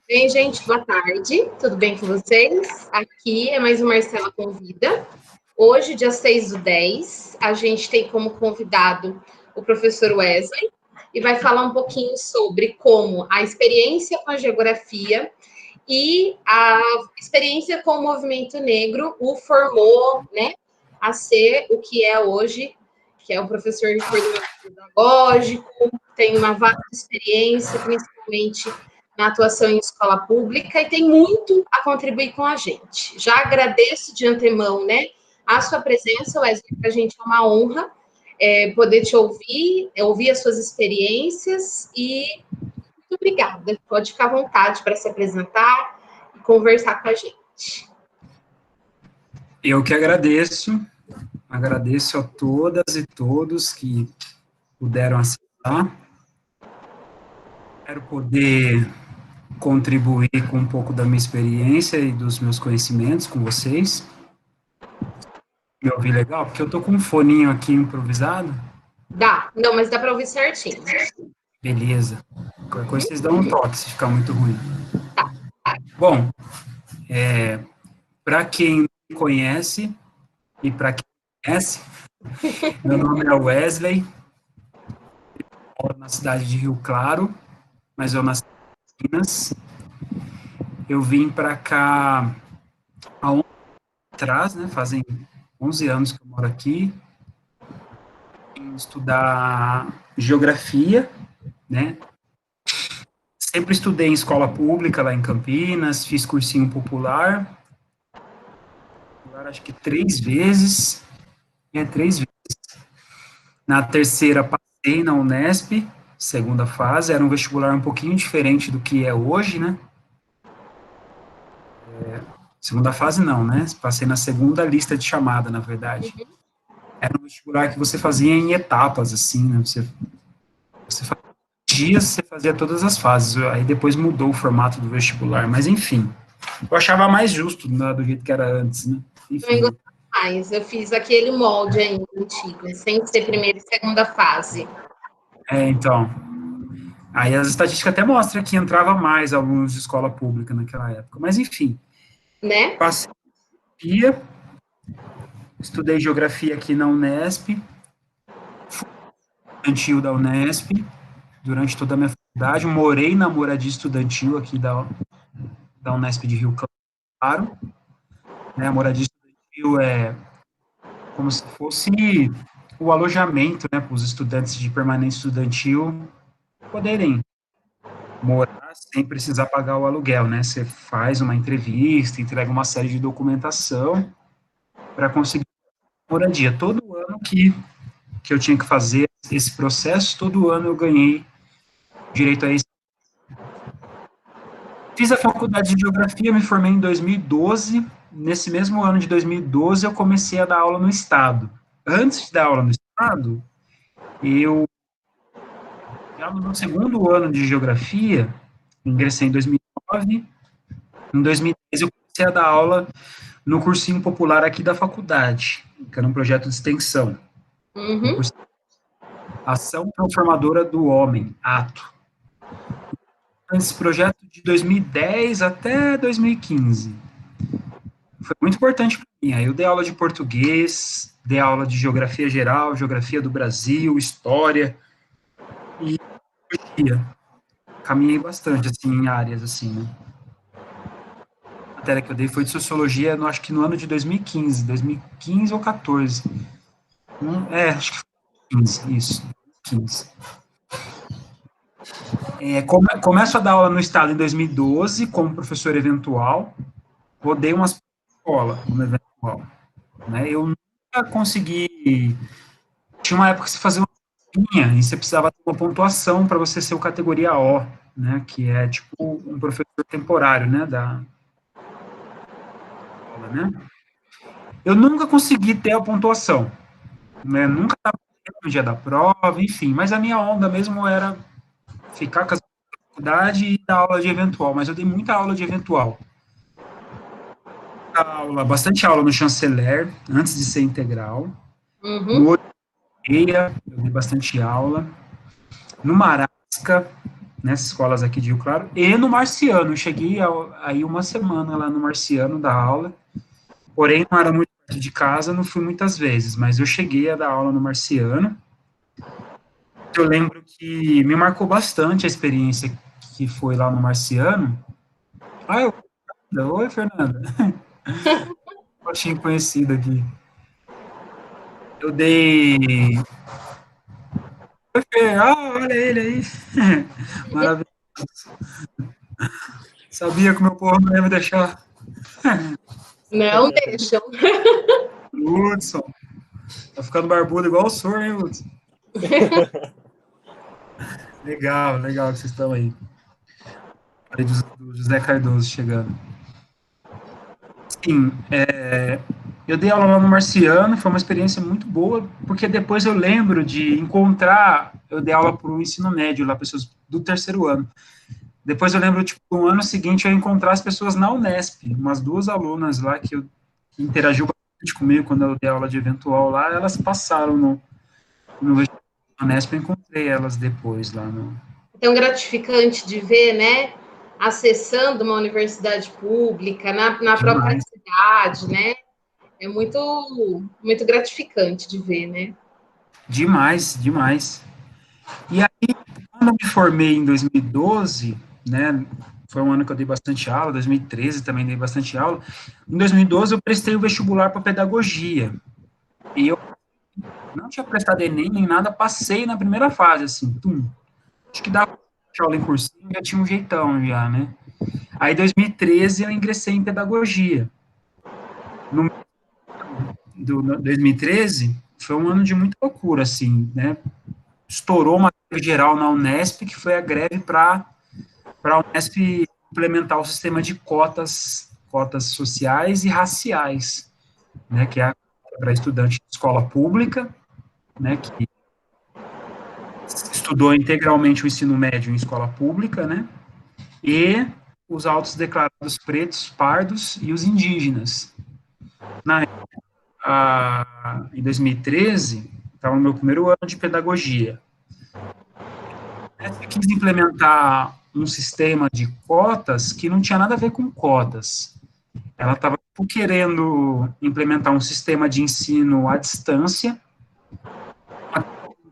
Bem, gente, boa tarde. Tudo bem com vocês? Aqui é mais o Marcela Convida. Hoje, dia 6/10, a gente tem como convidado o professor Wesley e vai falar um pouquinho sobre como a experiência com a geografia e a experiência com o movimento negro o formou, né, a ser o que é hoje, que é um professor de coordenador pedagógico, tem uma vasta experiência, principalmente na atuação em escola pública, e tem muito a contribuir com a gente. Já agradeço de antemão, né, a sua presença, Wesley, para a gente é uma honra poder te ouvir as suas experiências e muito obrigada. Pode ficar à vontade para se apresentar e conversar com a gente. Eu que agradeço a todas e todos que puderam acessar. Quero poder contribuir com um pouco da minha experiência e dos meus conhecimentos com vocês. Me ouvir legal? Porque eu tô com um foninho aqui improvisado. Dá, não, mas dá para ouvir certinho. Beleza. Qualquer coisa vocês dão um toque se ficar muito ruim. Bom, para quem não me conhece e para quem conhece, meu nome é Wesley, eu moro na cidade de Rio Claro, mas eu nasci em Minas. Eu vim para cá há 11 anos atrás, né? Fazem 11 anos que eu moro aqui. Vim estudar geografia, né? Sempre estudei em escola pública lá em Campinas, fiz cursinho popular, acho que 3 vezes, 3 vezes. Na terceira passei na Unesp, segunda fase, era um vestibular um pouquinho diferente do que é hoje, né? Segunda fase não, né? Passei na segunda lista de chamada, na verdade. Era um vestibular que você fazia em etapas, assim, né? Você fazia dias, você fazia todas as fases. Aí depois mudou o formato do vestibular, mas enfim. Eu achava mais justo, né, do jeito que era antes, né? Enfim. Eu fiz aquele molde ainda antigo, sem ser primeira e segunda fase. Então. Aí as estatísticas até mostram que entrava mais alunos de escola pública naquela época. Mas, enfim. Né? Passei estudei geografia aqui na Unesp, fui estudantil da Unesp durante toda a minha faculdade, morei na moradia estudantil aqui da Unesp de Rio Claro. Né, a moradia estudantil é como se fosse o alojamento, né, para os estudantes de permanência estudantil poderem morar sem precisar pagar o aluguel, né? Você faz uma entrevista, entrega uma série de documentação para conseguir moradia. Todo ano que eu tinha que fazer esse processo, todo ano eu ganhei direito a isso. Fiz a faculdade de Geografia, me formei em 2012. Nesse mesmo ano de 2012, eu comecei a dar aula no Estado. Antes de dar aula no Estado, já no meu segundo ano de Geografia, ingressei em 2009. Em 2010, eu comecei a dar aula no cursinho popular aqui da faculdade, que era um projeto de extensão. Ação Transformadora do Homem, ATO. Esse projeto de 2010 até 2015. Foi muito importante para mim. Aí eu dei aula de português, dei aula de geografia geral, geografia do Brasil, história e sociologia. Caminhei bastante, assim, em áreas, assim, né? A matéria que eu dei foi de sociologia, acho que no ano de 2015 ou 14. Acho que foi 15, isso, 15. Começo a dar aula no Estado em 2012, como professor eventual, rodei umas escolas como eventual. Né? Eu nunca consegui... Tinha uma época que você fazia uma linha e você precisava ter uma pontuação para você ser o categoria O, né? Que é tipo um professor temporário, né? Né? Eu nunca consegui ter a pontuação, né? Nunca estava no dia da prova, enfim, mas a minha onda mesmo era ficar com a faculdade e dar aula de eventual, mas eu dei muita aula de eventual. Bastante aula no Chanceler, antes de ser integral. No Oreia, eu dei bastante aula. No Marasca, nessas escolas aqui de Rio Claro, e no Marciano. Eu cheguei aí uma semana lá no Marciano dar aula, porém não era muito perto de casa, não fui muitas vezes, mas eu cheguei a dar aula no Marciano. Eu lembro que me marcou bastante a experiência que foi lá no Marciano. Ah, oi, Fernanda. Rostinho conhecido aqui. Eu dei. Olha ele aí. Maravilhoso. Sabia que o meu povo não ia me deixar. Não deixam. Hudson. Tá ficando barbudo igual o senhor, hein, Hudson? Legal, legal que vocês estão aí. Aí do José Cardoso chegando. Sim, eu dei aula lá no Marciano, foi uma experiência muito boa, porque depois eu lembro de encontrar, eu dei aula para o ensino médio lá, pessoas do terceiro ano. Depois eu lembro, tipo, no ano seguinte eu encontrar as pessoas na Unesp, umas duas alunas lá que interagiu bastante comigo quando eu dei aula de eventual lá, elas passaram no vestibular da Unesp, eu encontrei elas depois lá no... Então, gratificante de ver, né? Acessando uma universidade pública, na própria Demais, cidade, né? É muito, muito gratificante de ver, né? demais, demais. E aí, quando eu me formei em 2012, né, foi um ano que eu dei bastante aula, 2013 também dei bastante aula. Em 2012 eu prestei o vestibular para pedagogia. E eu não tinha prestado Enem nem nada, passei na primeira fase, assim, tum. Acho que dava aula em cursinho, já tinha um jeitão já, né? Aí, em 2013, eu ingressei em pedagogia. No 2013, foi um ano de muita loucura, assim, né? Estourou uma greve geral na Unesp, que foi a greve para a Unesp implementar o sistema de cotas sociais e raciais, né? Que é para estudante de escola pública, né? Que estudou integralmente o ensino médio em escola pública, né? E os autos declarados pretos, pardos e os indígenas. Em 2013, estava no meu primeiro ano de pedagogia. Eu quis implementar um sistema de cotas que não tinha nada a ver com cotas. Ela estava querendo implementar um sistema de ensino à distância.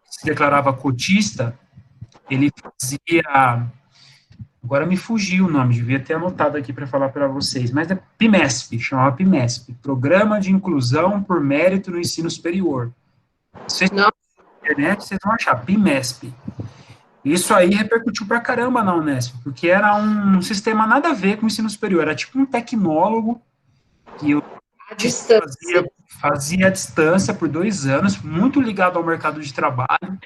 Se declarava cotista, ele fazia. Agora me fugiu o nome, devia ter anotado aqui para falar para vocês, mas é PIMESP, chamava PIMESP, Programa de Inclusão por Mérito no Ensino Superior. Vocês Não, na internet, vocês vão achar, PIMESP. Isso aí repercutiu pra caramba na Unesp, porque era um sistema nada a ver com o ensino superior, era tipo um tecnólogo que eu a distância. fazia à distância por 2 anos, muito ligado ao mercado de trabalho,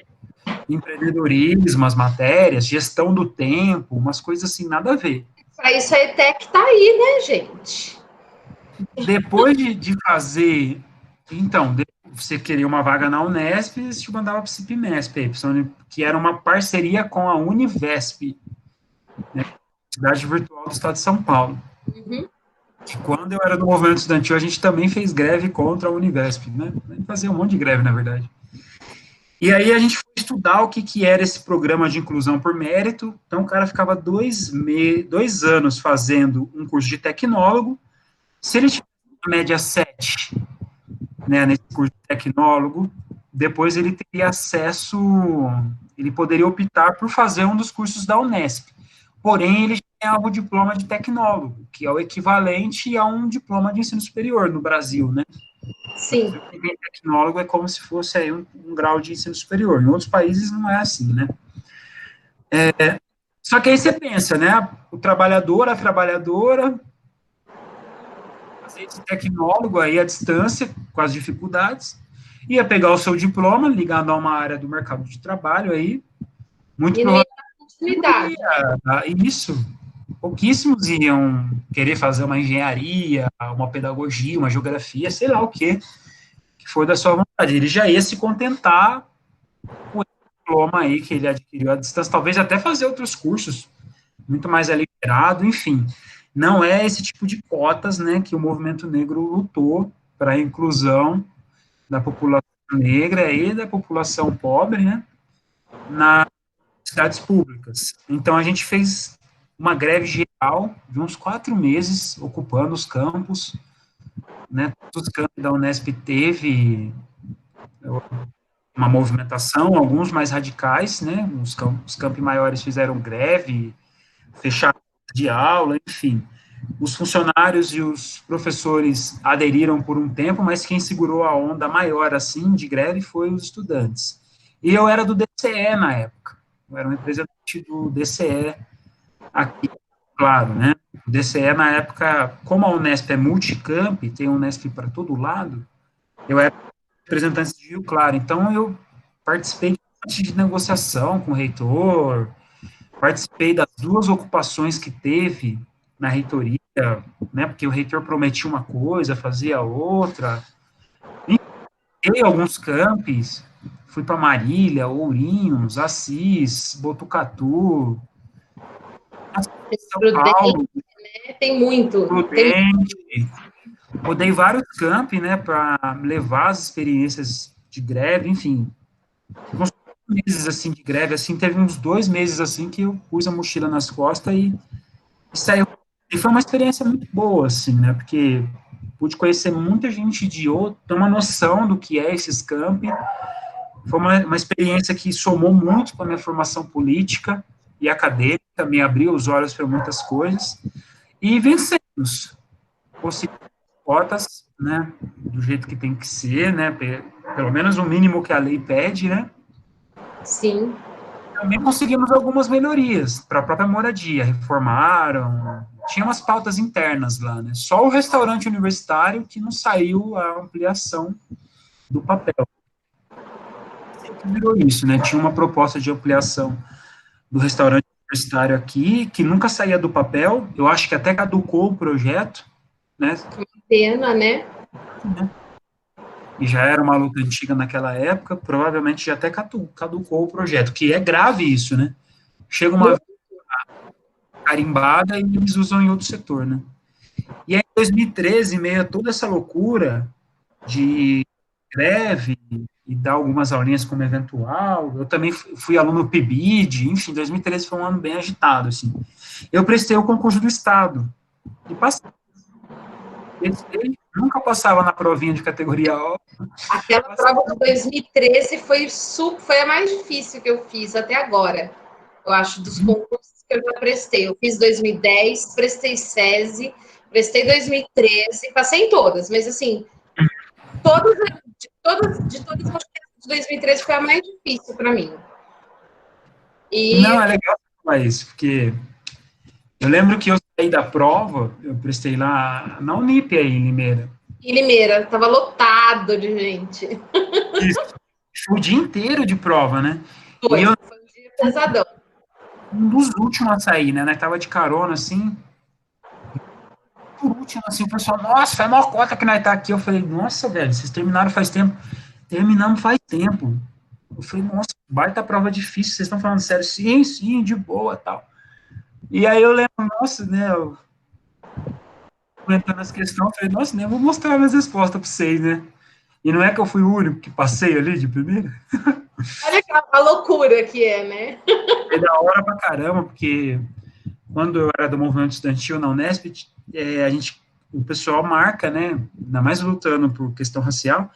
empreendedorismo, as matérias, gestão do tempo, umas coisas assim, nada a ver. Para isso a ETEC tá aí, né, gente? Depois de fazer, então, você queria uma vaga na Unesp, você te mandava para o CIPMESP, que era uma parceria com a Univesp, né, Cidade Virtual do Estado de São Paulo. Uhum. Que quando eu era do movimento estudantil, a gente também fez greve contra a Univesp, né? A gente fazia um monte de greve, na verdade. E aí a gente foi estudar o que era esse programa de inclusão por mérito. Então o cara ficava 2 anos fazendo um curso de tecnólogo. Se ele tivesse uma média 7, né, nesse curso de tecnólogo, depois ele teria acesso, ele poderia optar por fazer um dos cursos da Unesp. Porém, ele ganhava o diploma de tecnólogo, que é o equivalente a um diploma de ensino superior no Brasil, né? Sim. Tecnólogo é como se fosse aí um grau de ensino superior. Em outros países não é assim, né? Só que aí você pensa, né? O trabalhador, a trabalhadora, fazer esse tecnólogo aí à distância, com as dificuldades, ia pegar o seu diploma ligado a uma área do mercado de trabalho aí, muito E não ia provavelmente dar isso. Pouquíssimos iam querer fazer uma engenharia, uma pedagogia, uma geografia, sei lá o que for da sua vontade. Ele já ia se contentar com o diploma aí que ele adquiriu à distância, talvez até fazer outros cursos, muito mais aligerado, enfim. Não é esse tipo de cotas, né, que o movimento negro lutou para a inclusão da população negra e da população pobre, né, cidades públicas. Então, a gente fez uma greve geral de uns 4 meses, ocupando os campos, né? Todos os campos da Unesp teve uma movimentação, alguns mais radicais, né? Os campi maiores fizeram greve, fecharam de aula, enfim. Os funcionários e os professores aderiram por um tempo, mas quem segurou a onda maior, assim, de greve foi os estudantes. E eu era do DCE na época. Eu era um representante do DCE aqui, claro, né? O DCE, na época, como a Unesp é multicamp, tem Unesp para todo lado, eu era representante de Rio Claro. Então, eu participei de negociação com o reitor, participei das 2 ocupações que teve na reitoria, né, porque o reitor prometia uma coisa, fazia outra. Em alguns campos, fui para Marília, Ourinhos, Assis, Botucatu, São Prudente, Paulo, né? Tem muito. Tem... Prudente. Rodei vários campi, né, para levar as experiências de greve, enfim. Uns meses, assim, de greve, assim, teve uns 2 meses, assim, que eu pus a mochila nas costas e saiu. E foi uma experiência muito boa, assim, né, porque pude conhecer muita gente de outro, ter uma noção do que é esses campi. Foi uma experiência que somou muito com a minha formação política e acadêmica, me abriu os olhos para muitas coisas, e vencemos. Conseguimos cotas, né, do jeito que tem que ser, né, pelo menos o mínimo que a lei pede, né. Sim. Também conseguimos algumas melhorias para a própria moradia, reformaram, tinha umas pautas internas lá, né, só o restaurante universitário que não saiu a ampliação do papel. Sempre virou isso, né, tinha uma proposta de ampliação do restaurante universitário aqui, que nunca saía do papel, eu acho que até caducou o projeto, né, Pena, né? e já era uma luta antiga naquela época, provavelmente já até caducou o projeto, que é grave isso, né? Chega uma carimbada e eles usam em outro setor, né? E aí, em 2013, em meio a toda essa loucura de greve e dar algumas aulinhas como eventual, eu também fui aluno PIBID, enfim, 2013 foi um ano bem agitado, assim. Eu prestei o concurso do Estado e passei. Nunca passava na provinha de categoria O. Aquela prova de 2013 foi a mais difícil que eu fiz até agora. Eu acho, dos concursos que eu já prestei. Eu fiz 2010, prestei SESI, prestei 2013, passei em todas, mas assim, todas, de todas, acho que a de 2013 foi a mais difícil para mim. E Não, é legal falar isso, porque eu lembro que eu saí da prova, eu prestei lá na Unip aí, em Limeira. em Limeira, estava lotado de gente. Isso. Foi o dia inteiro de prova, né? E Foi, eu, foi um dia pesadão. um dos últimos a sair, né? Tava de carona, assim. Por último, assim, o pessoal, nossa, é maior cota que nós tá aqui. Eu falei, nossa, velho, vocês terminaram faz tempo. Terminamos faz tempo. Eu falei, nossa, baita prova difícil, vocês estão falando sério? Sim, sim, de boa, tal. E aí eu lembro, nossa, né, eu comentando as questões, eu falei, nossa, né, eu vou mostrar minhas respostas para vocês, né? E não é que eu fui o único que passei ali de primeira? Olha a loucura que é, né? Foi da hora pra caramba, porque quando eu era do movimento estudantil na Unesp, o pessoal marca, né, ainda mais lutando por questão racial,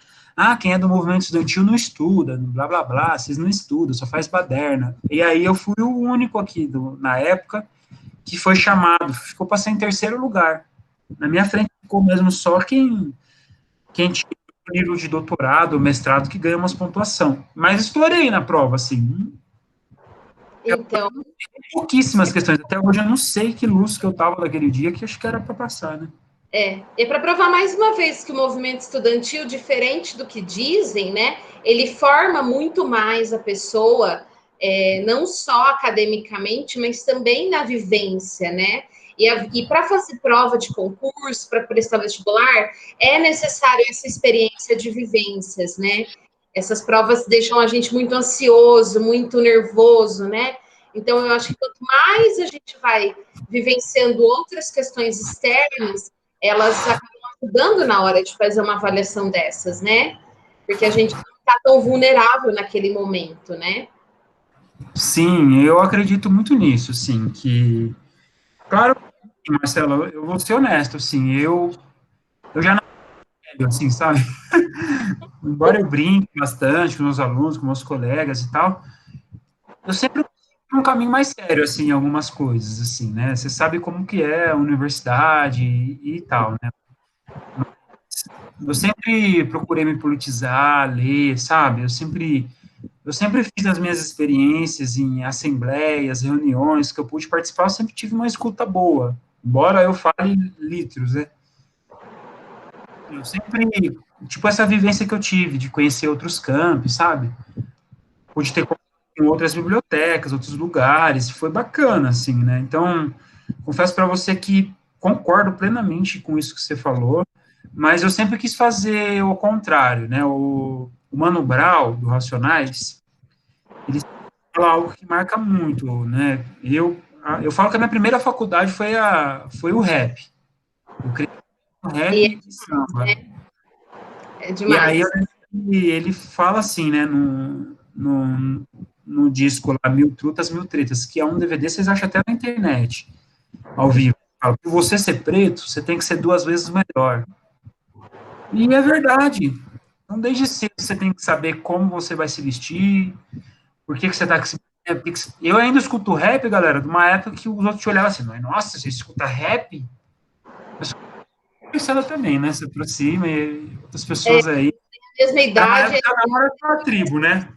quem é do movimento estudantil não estuda, blá, blá, blá, vocês não estudam, só faz baderna. E aí eu fui o único aqui, na época, que foi chamado, ficou para ser em terceiro lugar. Na minha frente ficou mesmo só quem tinha nível de doutorado, mestrado, que ganha umas pontuação. Mas estourei na prova, assim. Então, Pouquíssimas questões. Até hoje eu não sei que luz que eu tava naquele dia, que acho que era para passar, né? é para provar mais uma vez que o movimento estudantil, diferente do que dizem, né, ele forma muito mais a pessoa, não só academicamente, mas também na vivência, né? E para fazer prova de concurso, para prestar vestibular, é necessário essa experiência de vivências, né? Essas provas deixam a gente muito ansioso, muito nervoso, né? Então, eu acho que quanto mais a gente vai vivenciando outras questões externas, elas acabam ajudando na hora de fazer uma avaliação dessas, né? Porque a gente não está tão vulnerável naquele momento, né? Sim, eu acredito muito nisso, sim, que, claro, Marcelo, eu vou ser honesto, assim, eu já não, assim, sabe, embora eu brinque bastante com meus alunos, com meus colegas e tal, eu sempre um caminho mais sério, assim, em algumas coisas, assim, né, você sabe como que é a universidade e tal, né, eu sempre procurei me politizar, ler, sabe, eu sempre fiz as minhas experiências em assembleias, reuniões que eu pude participar, eu sempre tive uma escuta boa, embora eu fale litros, né? Eu sempre, tipo, essa vivência que eu tive de conhecer outros campos, sabe? Pude ter contato com outras bibliotecas, outros lugares, foi bacana, assim, né? Então, confesso para você que concordo plenamente com isso que você falou, mas eu sempre quis fazer o contrário, né? O Mano Brown, do Racionais, ele fala algo que marca muito, né? Eu falo que a minha primeira faculdade foi o rap. Eu criei um E rap de samba. é E aí demais. ele fala assim, né, no disco lá, Mil Trutas, Mil Tretas, que é um DVD, vocês acham até na internet, ao vivo. Fala, por você ser preto, você tem que ser duas vezes melhor. E é verdade. Então, desde cedo, você tem que saber como você vai se vestir, por que, que você tá com esse. Eu ainda escuto rap, galera, de uma época que os outros te olhavam assim, nossa, você escuta rap? Eu sou pensando também, né? Se aproxima e outras É, pessoas aí. mesma Era na idade, época da hora da tribo, né?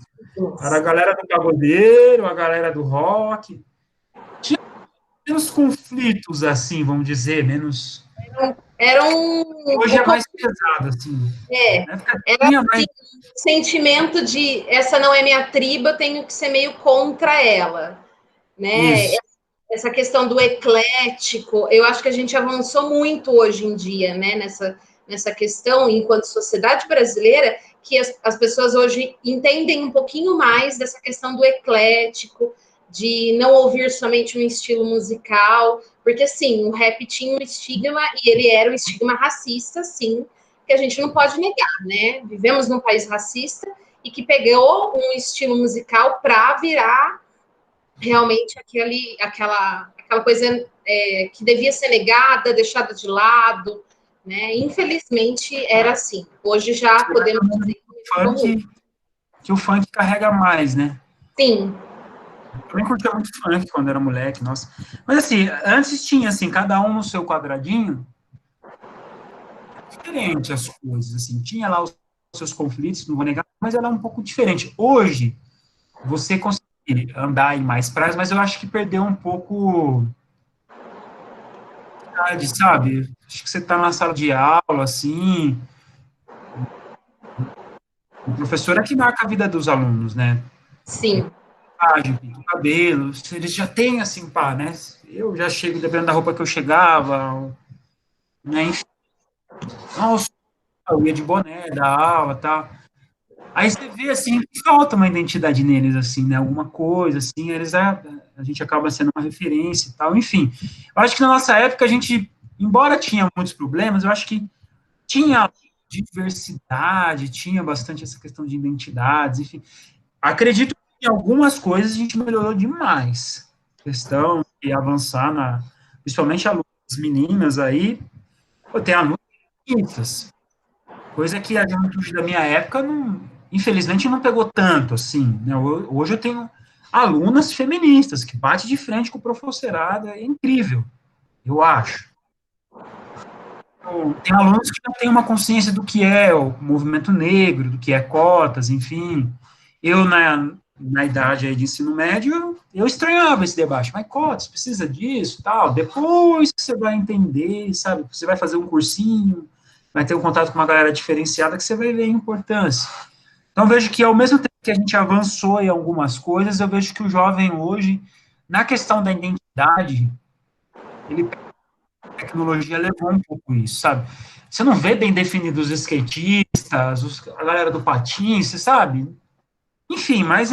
Era a é galera do pagodeiro, a galera do rock. Tinha menos conflitos, assim, vamos dizer, menos. era um, Hoje é mais pesado, assim. é, Na época era tinha assim, mais. um sentimento de essa não é minha tribo, eu tenho que ser meio contra ela, né? Isso. Essa questão do eclético, eu acho que a gente avançou muito hoje em dia, né? Nessa questão, enquanto sociedade brasileira, que as pessoas hoje entendem um pouquinho mais dessa questão do eclético, de não ouvir somente um estilo musical, porque sim, o rap tinha um estigma e ele era um estigma racista, sim, que a gente não pode negar, né? Vivemos num país racista e que pegou um estilo musical para virar realmente aquela coisa que devia ser negada, deixada de lado, né? Infelizmente era assim. Hoje já podemos dizer que mudou muito. Funk, que o funk carrega mais, né? Sim, Eu também curtia muito funk quando era moleque, nossa. Mas assim, antes tinha assim, cada um no seu quadradinho, diferente as coisas, assim, tinha lá os seus conflitos, não vou negar, mas era um pouco diferente. Hoje, você consegue andar em mais praias, mas eu acho que perdeu um pouco, sabe? Acho que você está na sala de aula, assim, o professor é que marca a vida dos alunos, né? sim. Maquiagem, pinta o cabelo, eles já têm, assim, pá, né? Eu já chego, dependendo da roupa que eu chegava, né? Enfim, nossa, eu ia de boné da aula, tá? Aí você vê, assim, que falta uma identidade neles, assim, né? Alguma coisa, assim, a gente acaba sendo uma referência e tal, enfim. Eu acho que na nossa época a gente, embora tinha muitos problemas, eu acho que tinha diversidade, tinha bastante essa questão de identidades, enfim. Acredito que em algumas coisas a gente melhorou demais. Questão de avançar principalmente alunas meninas aí, pô, tem alunos bonitas, coisa que a juventude da minha época, não, infelizmente, não pegou tanto, assim, né? Hoje eu tenho alunas feministas que batem de frente com o professorado, é incrível, eu acho. Tem alunos que não têm uma consciência do que é o movimento negro, do que é cotas, enfim. Eu, na idade aí de ensino médio, eu estranhava esse debate, mas cotas, precisa disso, tal. Depois que você vai entender, sabe? Você vai fazer um cursinho, vai ter um contato com uma galera diferenciada que você vai ver a importância. Então, eu vejo que ao mesmo tempo que a gente avançou em algumas coisas, eu vejo que o jovem hoje, na questão da identidade, ele a tecnologia levou um pouco isso, sabe? Você não vê bem definidos os skatistas, a galera do patins, você sabe? Enfim, mas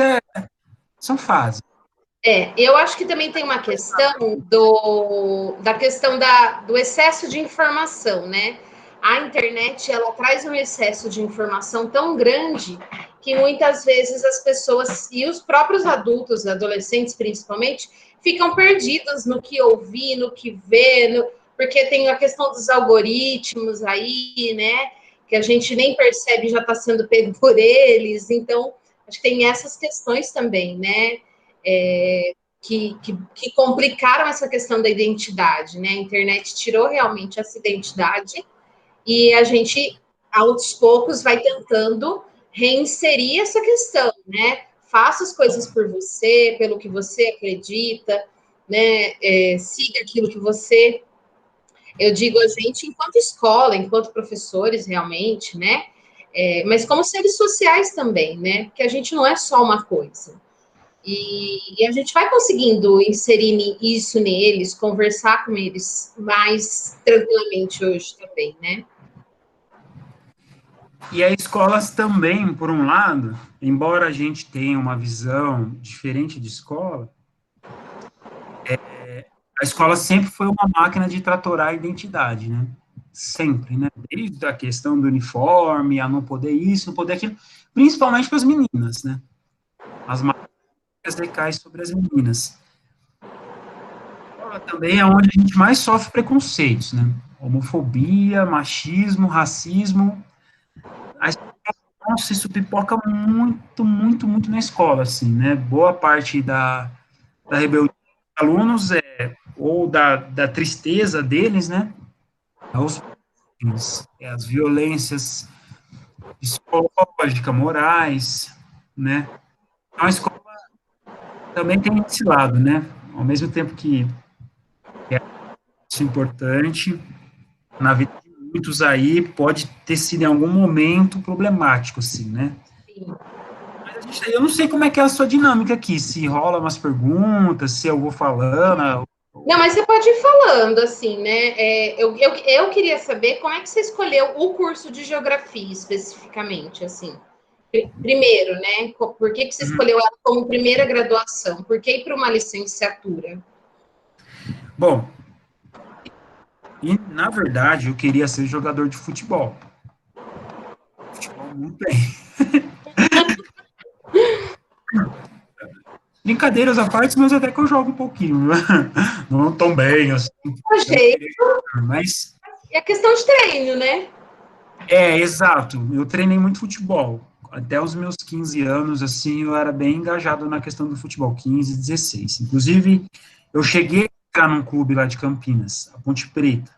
são fases. Eu acho que também tem uma questão da questão do excesso de informação, né? A internet ela traz um excesso de informação tão grande que muitas vezes as pessoas, e os próprios adultos, adolescentes principalmente, ficam perdidos no que ouvir, no que ver, porque tem a questão dos algoritmos aí, né? Que a gente nem percebe, já está sendo pego por eles. Então, acho que tem essas questões também, né? Que complicaram essa questão da identidade, né? A internet tirou realmente essa identidade e a gente, aos poucos, vai tentando reinserir essa questão, né? Faça as coisas por você, pelo que você acredita, né? Siga aquilo que você... Eu digo a gente enquanto escola, enquanto professores, realmente, né? Mas como seres sociais também, né? Porque a gente não é só uma coisa. E a gente vai conseguindo inserir isso neles, conversar com eles mais tranquilamente hoje também, né? E as escolas também, por um lado, embora a gente tenha uma visão diferente de escola, a escola sempre foi uma máquina de tratorar a identidade, né? Sempre, né? Desde a questão do uniforme, a não poder isso, não poder aquilo, principalmente para as meninas, né? As marcas recaem sobre as meninas. A escola também é onde a gente mais sofre preconceitos, né? Homofobia, machismo, racismo. A escola, nossa, isso pipoca muito, muito, muito na escola, assim, né? Boa parte da rebeldia dos alunos ou da tristeza deles, né? Aos as violências psicológicas, morais, né? Então, a escola também tem esse lado, né? Ao mesmo tempo que é isso importante, na vida de muitos aí, pode ter sido em algum momento problemático, assim, né? Sim. Mas eu não sei como é que é a sua dinâmica aqui, se rola umas perguntas, se eu vou falando. Não, mas você pode ir falando, assim, né? Eu queria saber como é que você escolheu o curso de geografia especificamente, assim. Primeiro, né? Por que você escolheu ela como primeira graduação? Por que ir para uma licenciatura? Bom, e na verdade eu queria ser jogador de futebol. Futebol não tem. Brincadeiras à parte, mas até que eu jogo um pouquinho. Não tão bem, assim. Achei. Mas E a questão de treino, né? exato. Eu treinei muito futebol. Até os meus 15 anos, assim, eu era bem engajado na questão do futebol, 15, 16. Inclusive, eu cheguei a entrar num clube lá de Campinas, a Ponte Preta.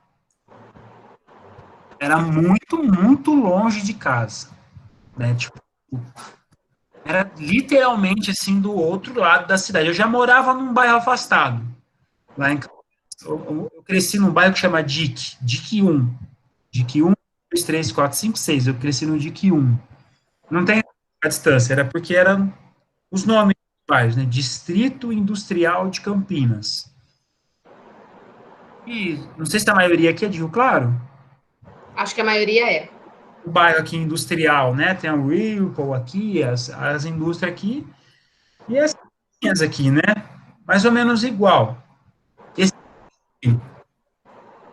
Era muito, muito longe de casa, né? Tipo, era literalmente, assim, do outro lado da cidade. Eu já morava num bairro afastado, lá em Campinas. Eu cresci num bairro que chama DIC 1. DIC 1, 2, 3, 4, 5, 6. Eu cresci no DIC 1. Não tem a distância, era porque eram os nomes dos bairros, né? Distrito Industrial de Campinas. E não sei se a maioria aqui é de Rio Claro. Acho que a maioria é. O bairro aqui industrial, né? Tem a Whirlpool aqui, as indústrias aqui, e as linhas aqui, né? Mais ou menos igual. Esse,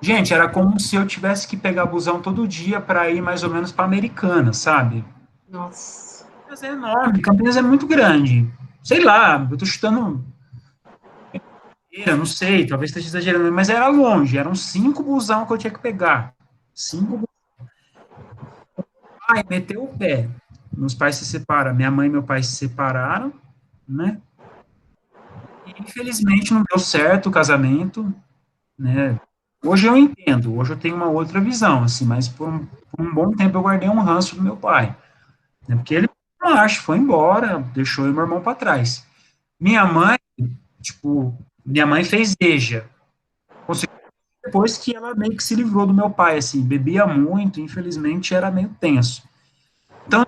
gente, era como se eu tivesse que pegar busão todo dia para ir mais ou menos para Americana, sabe? Nossa. Campinas é enorme, Campinas é muito grande. Sei lá, eu tô chutando, não sei, talvez esteja exagerando, mas era longe, eram 5 busão que eu tinha que pegar. 5 busão. Ai, meteu o pé. Meus pais se separaram, minha mãe e meu pai se separaram, né? E, infelizmente não deu certo o casamento, né? Hoje eu entendo, hoje eu tenho uma outra visão, assim, mas por um bom tempo eu guardei um ranço do meu pai, né? Porque ele, acho, foi embora, deixou eu e meu irmão para trás. Minha mãe, tipo, minha mãe fez EJA, depois que ela meio que se livrou do meu pai, assim, bebia muito, infelizmente era meio tenso. Então,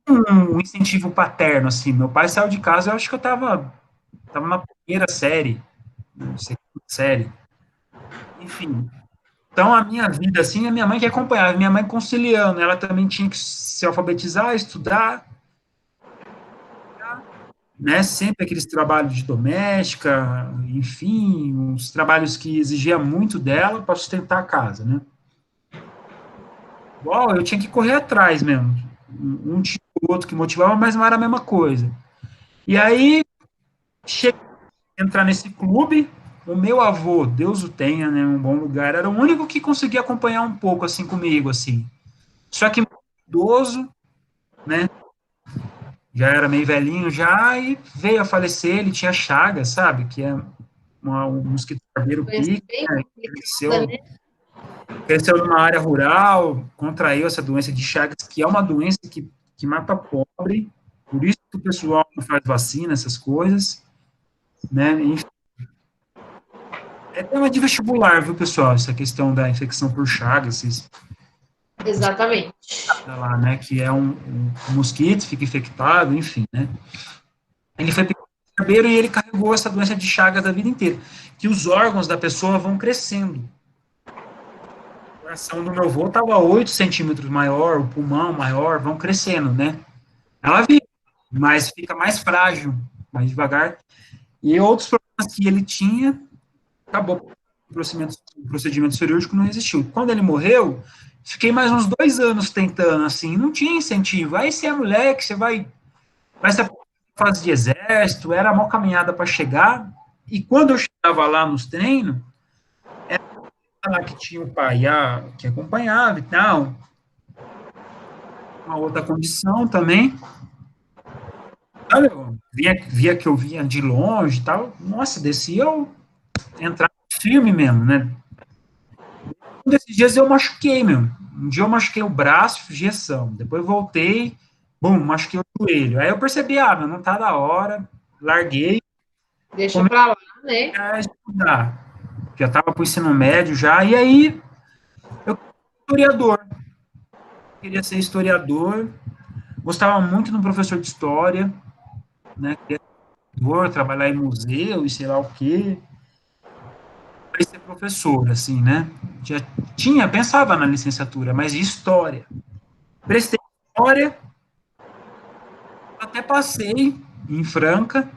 um incentivo paterno, assim, meu pai saiu de casa, eu acho que eu tava na primeira série, segunda série, enfim. Então, a minha vida, assim, a minha mãe que acompanhava, minha mãe conciliando, ela também tinha que se alfabetizar, estudar, né, sempre aqueles trabalhos de doméstica, enfim, uns trabalhos que exigia muito dela para sustentar a casa, né. Igual, eu tinha que correr atrás mesmo. Um tio outro que motivava, mas não era a mesma coisa. E aí, cheguei a entrar nesse clube, o meu avô, Deus o tenha, né, um bom lugar, era o único que conseguia acompanhar um pouco, assim, comigo, assim. Só que idoso, né, já era meio velhinho já, e veio a falecer, ele tinha chagas, sabe, que é um mosquito carneiro Doença pica, bem né, complicada, né? cresceu numa área rural, contraiu essa doença de Chagas, que é uma doença que mata pobre, por isso que o pessoal não faz vacina, essas coisas, né? Enfim, é tema de vestibular, viu, pessoal? Essa questão da infecção por Chagas, esses, Exatamente. lá, né? Que é um mosquito, fica infectado, enfim, né? Ele foi barbeiro e ele carregou essa doença de Chagas a vida inteira, que os órgãos da pessoa vão crescendo. O coração do meu avô estava 8 centímetros maior, o pulmão maior, vão crescendo, né? Ela vive, mas fica mais frágil, mais devagar. E outros problemas que ele tinha, acabou. O procedimento cirúrgico não existiu. Quando ele morreu, fiquei mais uns 2 anos tentando, assim, não tinha incentivo. Aí você é moleque, você vai se fase de exército, era uma caminhada para chegar. E quando eu chegava lá nos treinos, era lá que tinha o pai que acompanhava e tal, uma outra condição também. Sabe, via que eu vinha de longe e tal, nossa, descia eu entrar firme mesmo, né? Um desses dias eu machuquei, meu. Um dia eu machuquei o braço, injeção. Depois voltei, bum, machuquei o joelho. Aí eu percebi, meu, não tá da hora. Larguei, Deixa comecei pra lá, né? a estudar. Já tava pro ensino médio já, e aí eu historiador. Queria ser historiador. Gostava muito de um professor de história, né? Queria ser trabalhar em museu e sei lá o quê. Para ser professor, assim, né? Já pensava na licenciatura, mas história. Prestei história, até passei em Franca,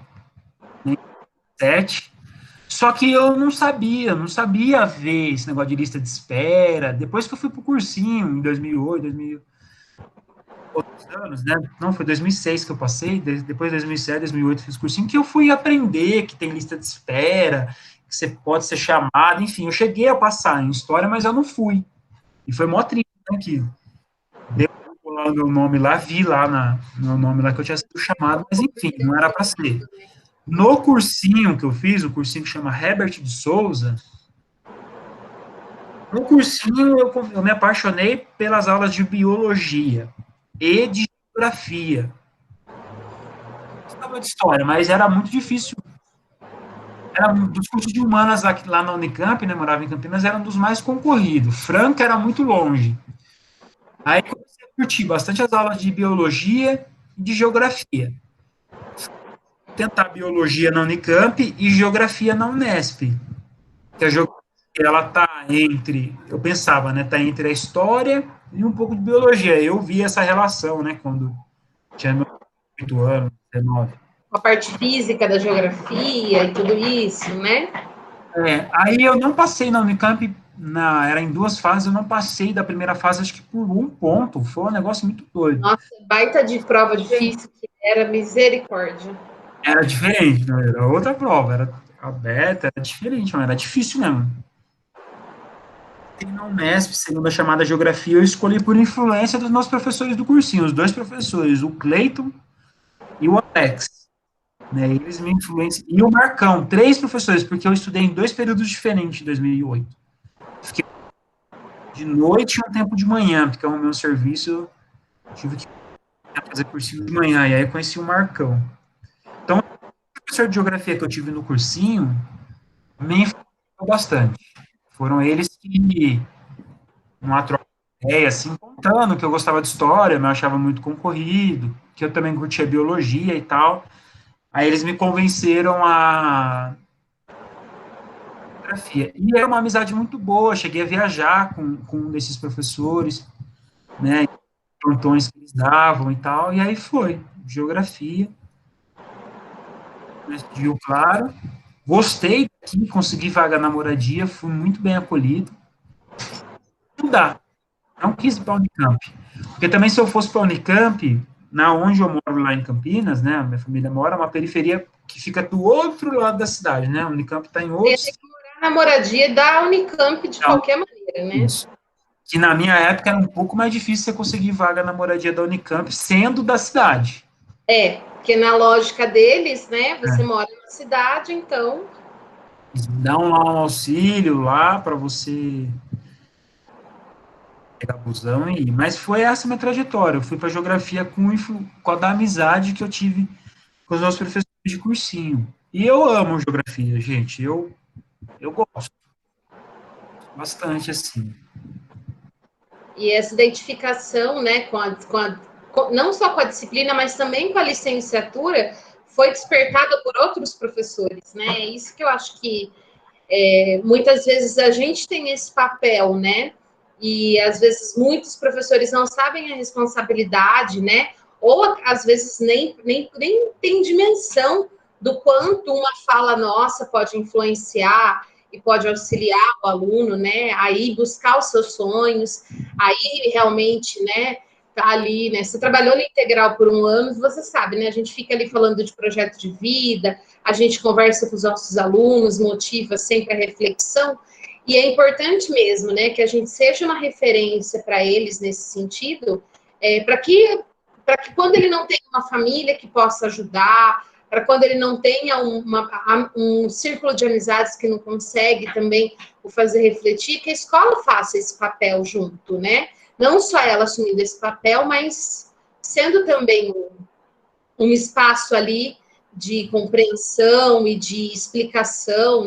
né, 7, só que eu não sabia ver esse negócio de lista de espera. Depois que eu fui pro cursinho, em 2008, 2000, outros anos, né? Não, foi 2006 que eu passei, depois de 2007, 2008 fiz cursinho, que eu fui aprender que tem lista de espera, que você pode ser chamado, enfim, eu cheguei a passar em história, mas eu não fui. E foi mó triste, né, que deu lá o meu nome lá, vi lá no meu nome lá que eu tinha sido chamado, mas enfim, não era para ser. No cursinho que eu fiz, o cursinho que chama Herbert de Souza, no cursinho eu me apaixonei pelas aulas de biologia e de geografia. Eu gostava de história, mas era muito difícil. Era dos cursos de humanas lá na Unicamp, né, morava em Campinas, era um dos mais concorridos. Franca era muito longe. Aí comecei a curtir bastante as aulas de biologia e de geografia. Tentar biologia na Unicamp e geografia na Unesp. Que a geografia, ela tá entre, eu pensava, né, tá entre a história e um pouco de biologia. Eu vi essa relação, né, quando tinha meus 8 anos, 19. A parte física da geografia e tudo isso, né? Aí eu não passei na Unicamp, era em 2 fases, eu não passei da primeira fase, acho que por 1 ponto, foi um negócio muito doido. Nossa, baita de prova difícil que era, misericórdia. Era diferente, né? Era outra prova, era aberta, era diferente, mas era difícil mesmo. E na Unesp, segunda chamada Geografia, eu escolhi por influência dos meus professores do cursinho, os 2 professores, o Cleiton e o Alex. Né, eles me influenciam. E o Marcão, 3 professores, porque eu estudei em 2 períodos diferentes em 2008. Fiquei de noite e um tempo de manhã, porque o meu serviço eu tive que fazer cursinho de manhã, e aí eu conheci o Marcão. Então, o professor de geografia que eu tive no cursinho me influenciou bastante. Foram eles que, numa troca de ideia, assim, contando que eu gostava de história, eu achava muito concorrido, que eu também curtia biologia e tal. Aí eles me convenceram a geografia. E era uma amizade muito boa, cheguei a viajar com um desses professores, né, plantões que eles davam e tal, e aí foi, geografia, estudiou, claro, gostei daqui, consegui vaga na moradia, fui muito bem acolhido, não dá, não quis ir para a Unicamp, porque também se eu fosse para a Unicamp, na onde eu moro lá em Campinas, né, a minha família mora, é uma periferia que fica do outro lado da cidade, né, a Unicamp está em Você ia outro ter que morar na moradia da Unicamp de estado. qualquer maneira, né? Isso. Que na minha época era um pouco mais difícil você conseguir vaga na moradia da Unicamp sendo da cidade. Porque na lógica deles, né, você É. mora na cidade, então Dão lá um auxílio lá para você pegar busão e ir. Mas foi essa a minha trajetória. Eu fui para geografia com a da amizade que eu tive com os meus professores de cursinho. E eu amo geografia, gente. Eu gosto bastante, assim. e essa identificação, né, não só com a disciplina, mas também com a licenciatura, foi despertada por outros professores, né? É isso que eu acho que muitas vezes a gente tem esse papel, né? E às vezes muitos professores não sabem a responsabilidade, né? Ou às vezes nem tem dimensão do quanto uma fala nossa pode influenciar e pode auxiliar o aluno, né? Aí buscar os seus sonhos, aí realmente, né? Tá ali, né? Você trabalhou no integral por um ano, você sabe, né? A gente fica ali falando de projeto de vida, a gente conversa com os nossos alunos, motiva sempre a reflexão, e é importante mesmo, né, que a gente seja uma referência para eles nesse sentido, para que quando ele não tem uma família que possa ajudar, para quando ele não tenha um círculo de amizades que não consegue também o fazer refletir, que a escola faça esse papel junto, né? Não só ela assumindo esse papel, mas sendo também um espaço ali de compreensão e de explicação,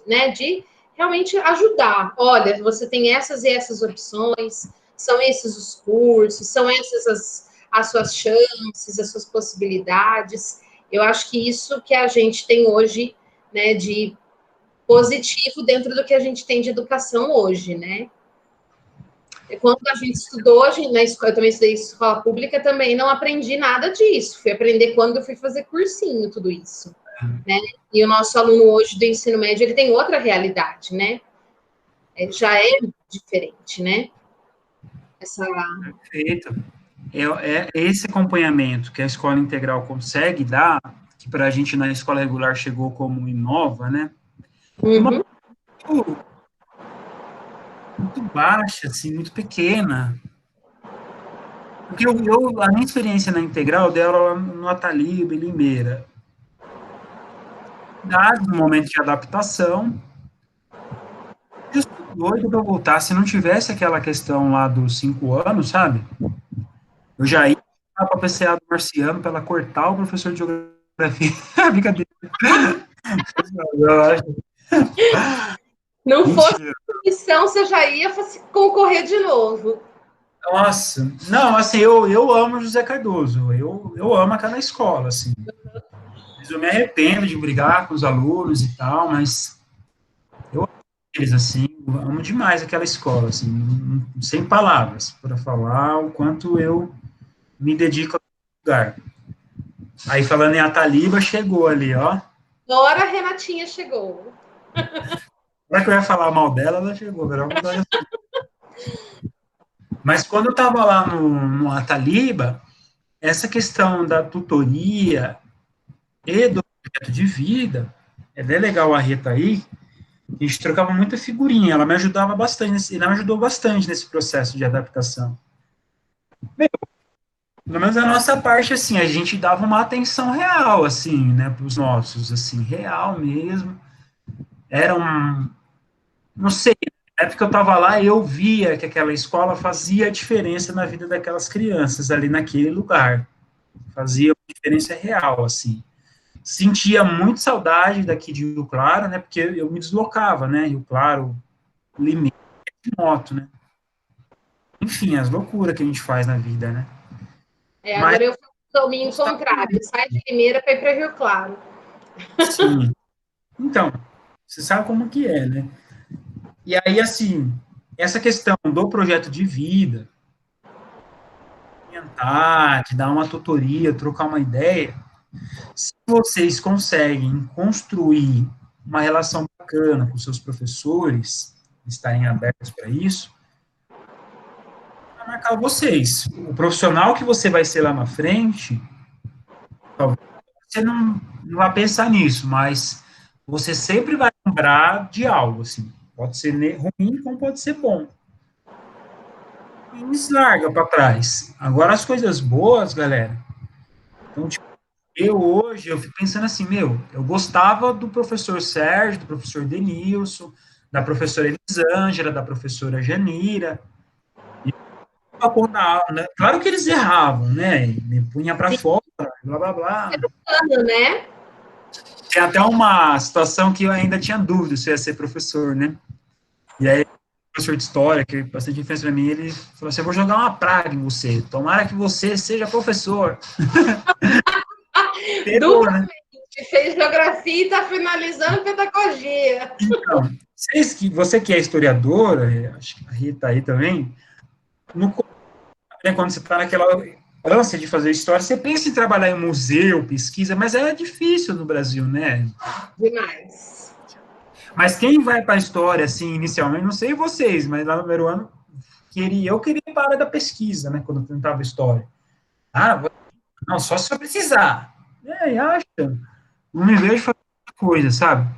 né, de realmente ajudar. Olha, você tem essas e essas opções, são esses os cursos, são essas as suas chances, as suas possibilidades. Eu acho que isso que a gente tem hoje, né, de positivo dentro do que a gente tem de educação hoje, né? Quando a gente estudou, na escola, eu também estudei escola pública, também não aprendi nada disso. Fui aprender quando eu fui fazer cursinho, tudo isso, né? E o nosso aluno hoje do ensino médio, ele tem outra realidade, né? Já é diferente, né? Essa... Perfeito. É esse acompanhamento que a escola integral consegue dar, que para a gente na escola regular chegou como inova, né? É uma Uhum. coisa muito baixa, assim, muito pequena. Porque a minha experiência na integral dela no Ataliba, em Limeira, dado um momento de adaptação, eu estou doido para voltar. Se não tivesse aquela questão lá dos 5 anos, sabe? Eu já ia para a PCA do Marciano para ela cortar o professor de geografia. Brincadeira. Eu acho. Não fosse Mentira. missão, você já ia concorrer de novo. Nossa. Não, assim, eu amo José Cardoso. Eu amo aquela escola, assim. Mas eu me arrependo de brigar com os alunos e tal, mas eu amo eles, assim, eu amo demais aquela escola, assim, sem palavras, para falar o quanto eu me dedico ao lugar. Aí, falando em Ataliba, chegou ali, ó. Agora a Renatinha chegou. Será que eu ia falar mal dela? Ela chegou, agora vamos dar. Mas quando eu estava lá no Ataliba, essa questão da tutoria e do projeto de vida, é bem legal a Rita aí, a gente trocava muita figurinha, ela me ajudava bastante, ela me ajudou bastante nesse processo de adaptação. Pelo menos a nossa parte, assim, a gente dava uma atenção real, assim, né, para os nossos, assim, real mesmo. Era não sei, na época que eu estava lá, eu via que aquela escola fazia diferença na vida daquelas crianças ali naquele lugar. Fazia uma diferença real, assim. Sentia muito saudade daqui de Rio Claro, né, porque eu me deslocava, né, Rio Claro, Limeira, de moto, né. Enfim, as loucuras que a gente faz na vida, né. Mas, Agora eu faço o caminho contrário. Sai de Limeira para ir para Rio Claro. sim. Então, você sabe como que é, né. E aí, assim, essa questão do projeto de vida, orientar, de dar uma tutoria, trocar uma ideia, se vocês conseguem construir uma relação bacana com seus professores, estarem abertos para isso, marcar vocês. O profissional que você vai ser lá na frente, talvez você não vai pensar nisso, mas você sempre vai lembrar de algo, assim. Pode ser ruim, como pode ser bom. E larga para trás. Agora, as coisas boas, galera. Então, tipo, eu fico pensando assim, eu gostava do professor Sérgio, do professor Denilson, da professora Elisângela, da professora Janira, da aula, né? Claro que eles erravam, né? Me punha para fora, blá, blá, blá. Né? Tem até uma situação que eu ainda tinha dúvida se eu ia ser professor, né? E aí, o professor de história, que é bastante influência para mim, ele falou assim, eu vou jogar uma praga em você, tomara que você seja professor. Pegou, né? Duplamente. Fez geografia e está finalizando pedagogia. Então, você que é historiadora, acho que a Rita aí também, no, quando você está naquela ânsia de fazer história, você pensa em trabalhar em museu, pesquisa, mas é difícil no Brasil, né? Demais. Mas quem vai para a história, assim, inicialmente, não sei vocês, mas lá no primeiro ano, eu queria ir para a área da pesquisa, né, quando eu tentava história. Ah, não, só se eu precisar. E acha, não me vejo fazendo coisa, sabe?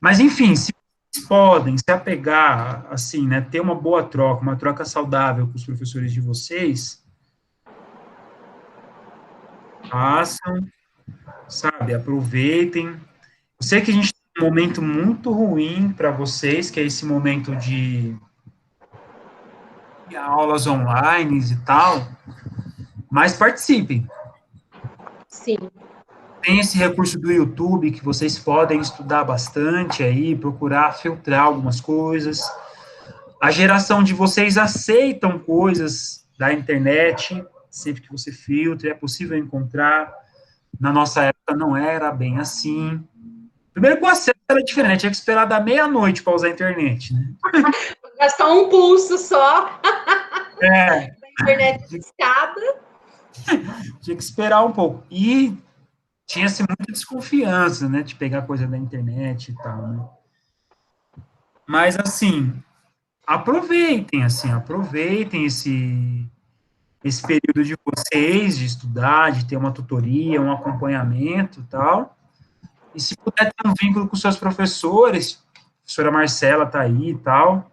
Mas, enfim, se vocês podem se apegar, assim, né, ter uma boa troca, uma troca saudável com os professores de vocês, façam, sabe, aproveitem. Eu sei que a gente tem um momento muito ruim para vocês, que é esse momento de aulas online e tal, mas participem. Sim. Tem esse recurso do YouTube que vocês podem estudar bastante aí, procurar filtrar algumas coisas. A geração de vocês aceitam coisas da internet, sempre que você filtra, é possível encontrar. Na nossa época não era bem assim. Primeiro que o acesso era diferente, tinha que esperar da meia-noite para usar a internet, né? Gastar um pulso só. É. Da internet de escada. Tinha que esperar um pouco. E tinha-se muita desconfiança, né, de pegar coisa da internet e tal, né? Mas, assim, aproveitem esse período de vocês, de estudar, de ter uma tutoria, um acompanhamento e tal. E se puder ter um vínculo com seus professores, a professora Marcela tá aí e tal,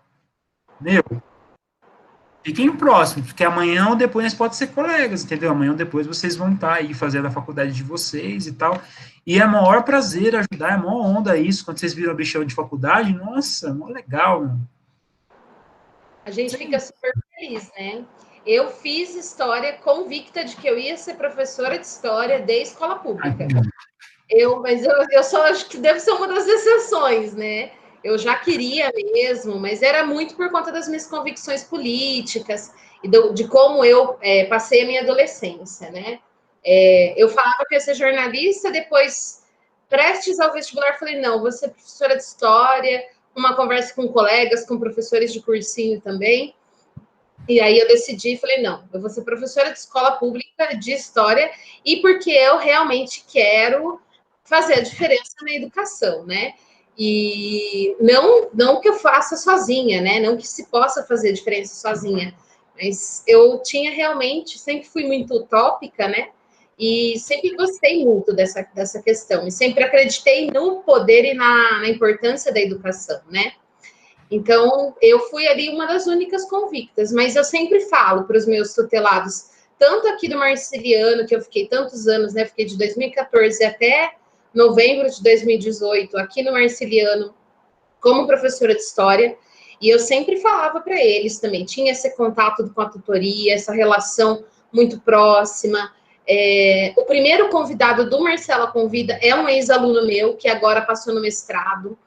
meu, fiquem próximos, porque amanhã ou depois pode ser colegas, entendeu? Amanhã ou depois vocês vão estar aí fazendo a faculdade de vocês e tal. E é maior prazer ajudar, é maior onda isso, quando vocês viram bichão de faculdade, nossa, é mó legal, mano. A gente fica super feliz, né? Eu fiz história convicta de que eu ia ser professora de história de escola pública. Mas eu só acho que deve ser uma das exceções, né? Eu já queria mesmo, mas era muito por conta das minhas convicções políticas e de como eu passei a minha adolescência, né? Eu falava que ia ser jornalista, depois, prestes ao vestibular, falei, não, vou ser professora de história, uma conversa com colegas, com professores de cursinho também. E aí eu decidi, falei, não, eu vou ser professora de escola pública de história e porque eu realmente quero fazer a diferença na educação, né? E não que eu faça sozinha, né? Não que se possa fazer diferença sozinha, mas eu tinha realmente, sempre fui muito utópica, né? E sempre gostei muito dessa questão, e sempre acreditei no poder e na importância da educação, né? Então, eu fui ali uma das únicas convictas, mas eu sempre falo para os meus tutelados, tanto aqui do Marciliano, que eu fiquei tantos anos, né? Fiquei de 2014 até novembro de 2018, aqui no Marciliano, como professora de história, e eu sempre falava para eles também, tinha esse contato com a tutoria, essa relação muito próxima. O primeiro convidado do Marcela Convida é um ex-aluno meu, que agora passou no mestrado.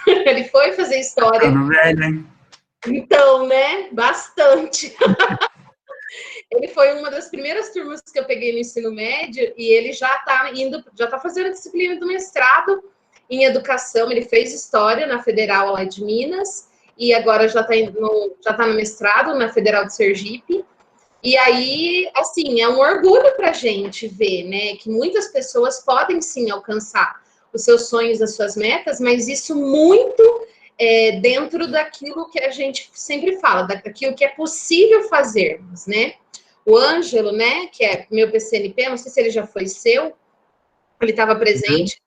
Ele foi fazer história. Então, né? Bastante. Ele foi uma das primeiras turmas que eu peguei no ensino médio e ele já está fazendo a disciplina do mestrado em educação. Ele fez história na Federal lá de Minas e agora já está no mestrado na Federal de Sergipe. E aí, assim, é um orgulho para a gente ver, né, que muitas pessoas podem sim alcançar os seus sonhos, as suas metas, mas isso muito dentro daquilo que a gente sempre fala, daquilo que é possível fazermos, né? O Ângelo, né, que é meu PCNP, não sei se ele já foi seu, ele estava presente.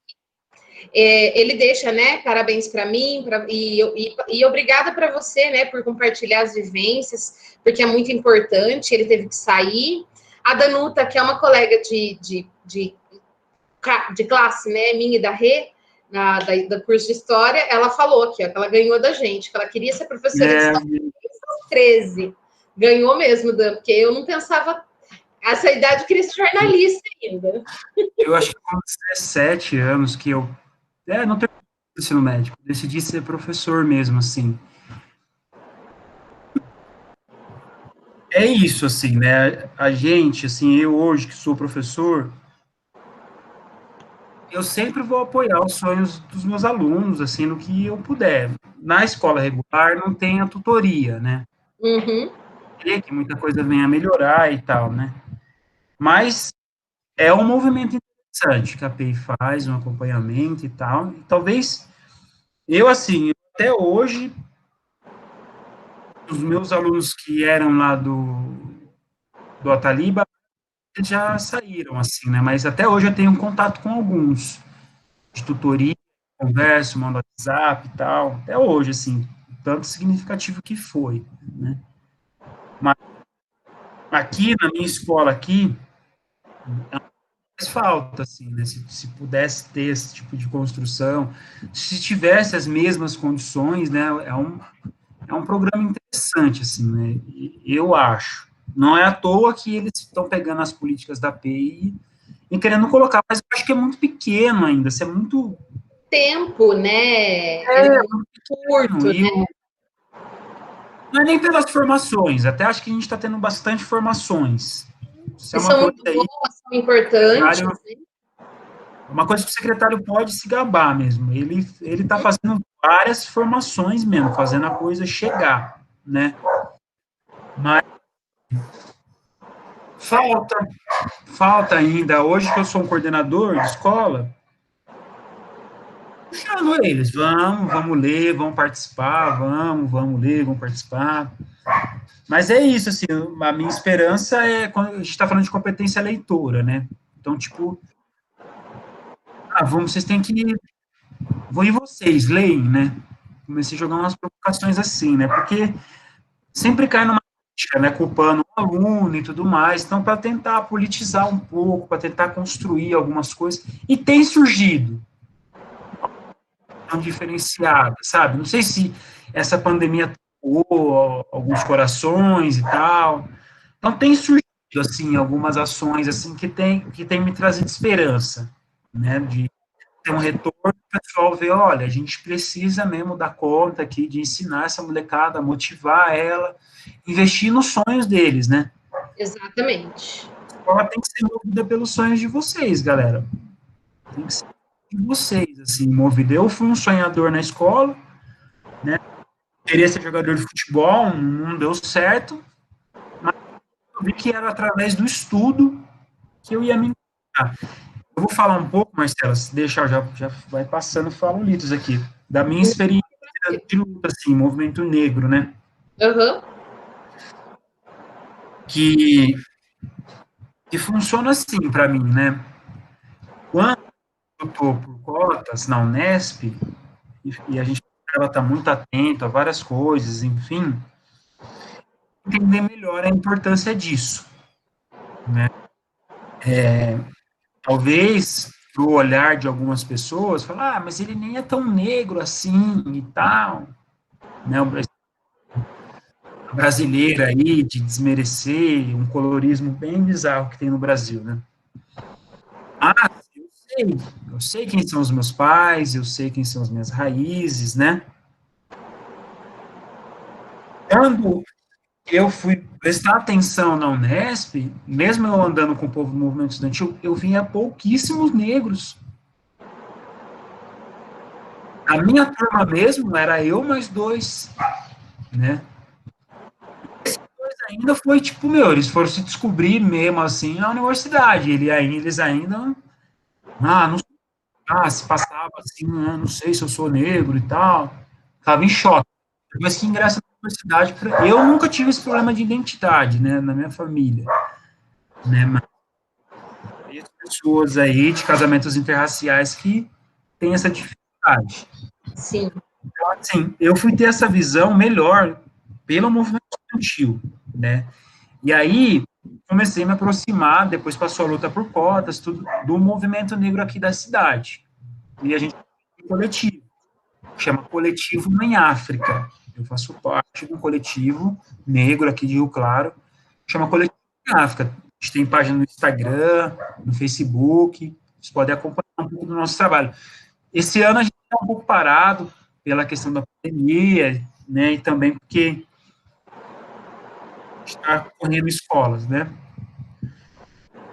Ele deixa, né, parabéns para mim, e obrigada para você, né, por compartilhar as vivências, porque é muito importante, ele teve que sair. A Danuta, que é uma colega de classe, né, minha e da Rê, do curso de História, ela falou aqui, ó, que ela ganhou da gente, que ela queria ser professora de História desde os 13. Ganhou mesmo, Dan, porque eu não pensava, essa idade eu queria ser jornalista ainda. Eu acho que com 17 anos que eu não tenho ensino médico, decidi ser professor mesmo, assim. É isso, assim, né? A gente, assim, eu hoje que sou professor, eu sempre vou apoiar os sonhos dos meus alunos, assim, no que eu puder. Na escola regular não tem a tutoria, né? Uhum. Que muita coisa vem a melhorar e tal, né? Mas é um movimento interessante que a API faz, um acompanhamento e tal. E talvez eu, assim, até hoje, os meus alunos que eram lá do Ataliba já saíram, assim, né? Mas até hoje eu tenho um contato com alguns de tutoria, converso, mando WhatsApp e tal. Até hoje, assim, tanto significativo que foi, né? Mas aqui, na minha escola aqui, faz falta, assim, né? Se pudesse ter esse tipo de construção, se tivesse as mesmas condições, né? É um programa interessante, assim, né? Eu acho. Não é à toa que eles estão pegando as políticas da API e querendo colocar, mas eu acho que é muito pequeno ainda, isso é muito Tempo, né? Ele é muito curto, pequeno, né? não é nem pelas formações, até acho que a gente está tendo bastante formações. Isso é E uma são coisa muito aí, boas, são importantes. Né? uma coisa que o secretário pode se gabar mesmo. Ele está fazendo várias formações mesmo, fazendo a coisa chegar, né? Mas falta, falta ainda. Hoje que eu sou um coordenador de escola, puxando eles, vamos ler, vamos participar, vamos ler, vamos participar. Mas é isso, assim, a minha esperança é, quando a gente está falando de competência leitora, né? Então, tipo, vocês têm que, vou ir vocês, leem, né? Comecei a jogar umas provocações assim, né? Porque sempre cai numa crítica, né? Culpando o aluno e tudo mais. Então, para tentar politizar um pouco, para tentar construir algumas coisas, e tem surgido diferenciada, sabe? Não sei se essa pandemia tocou alguns corações e tal. Então tem surgido assim algumas ações assim que tem me trazido esperança, né? De ter um retorno, o pessoal ver, olha, a gente precisa mesmo dar conta aqui de ensinar essa molecada, motivar ela, investir nos sonhos deles, né? Exatamente. A escola tem que ser movida pelos sonhos de vocês, galera. Tem que ser de vocês, assim, movida. Eu fui um sonhador na escola, né? Queria ser jogador de futebol, não deu certo, mas eu vi que era através do estudo que eu ia me encontrar. Eu vou falar um pouco, Marcela, se deixar, já vai passando, falo litros aqui, da minha experiência de luta, assim, movimento negro, né? Uhum. Que, que funciona assim para mim, né? Quando eu estou por cotas na Unesp, e a gente ela está muito atento a várias coisas, enfim, entender melhor a importância disso, né? Talvez, para o olhar de algumas pessoas, falar, mas ele nem é tão negro assim e tal, né? A brasileira aí, de desmerecer um colorismo bem bizarro que tem no Brasil, né? Ah, eu sei quem são os meus pais, eu sei quem são as minhas raízes, né? Quando eu fui prestar atenção na Unesp, mesmo eu andando com o povo do movimento estudantil, eu via pouquíssimos negros. A minha turma mesmo era eu mais dois, né? Ainda foi tipo, meu, eles foram se descobrir mesmo assim na universidade. Eles ainda, não, se passava assim, não sei se eu sou negro e tal. estava em choque. Depois que ingressa na universidade, eu nunca tive esse problema de identidade, né, na minha família, né, mas tem pessoas aí de casamentos interraciais que têm essa dificuldade. Sim. Então, assim, eu fui ter essa visão melhor pelo movimento estudantil, né, e aí comecei a me aproximar, depois passou a luta por cotas, tudo, do movimento negro aqui da cidade, e a gente tem um coletivo, chama Coletivo Mãe África. Eu faço parte de um coletivo negro aqui de Rio Claro, chama Coletivo Mãe África. A gente tem página no Instagram, no Facebook, vocês podem acompanhar um pouco do nosso trabalho. Esse ano a gente está um pouco parado pela questão da pandemia, né, e também porque a gente está correndo escolas, né.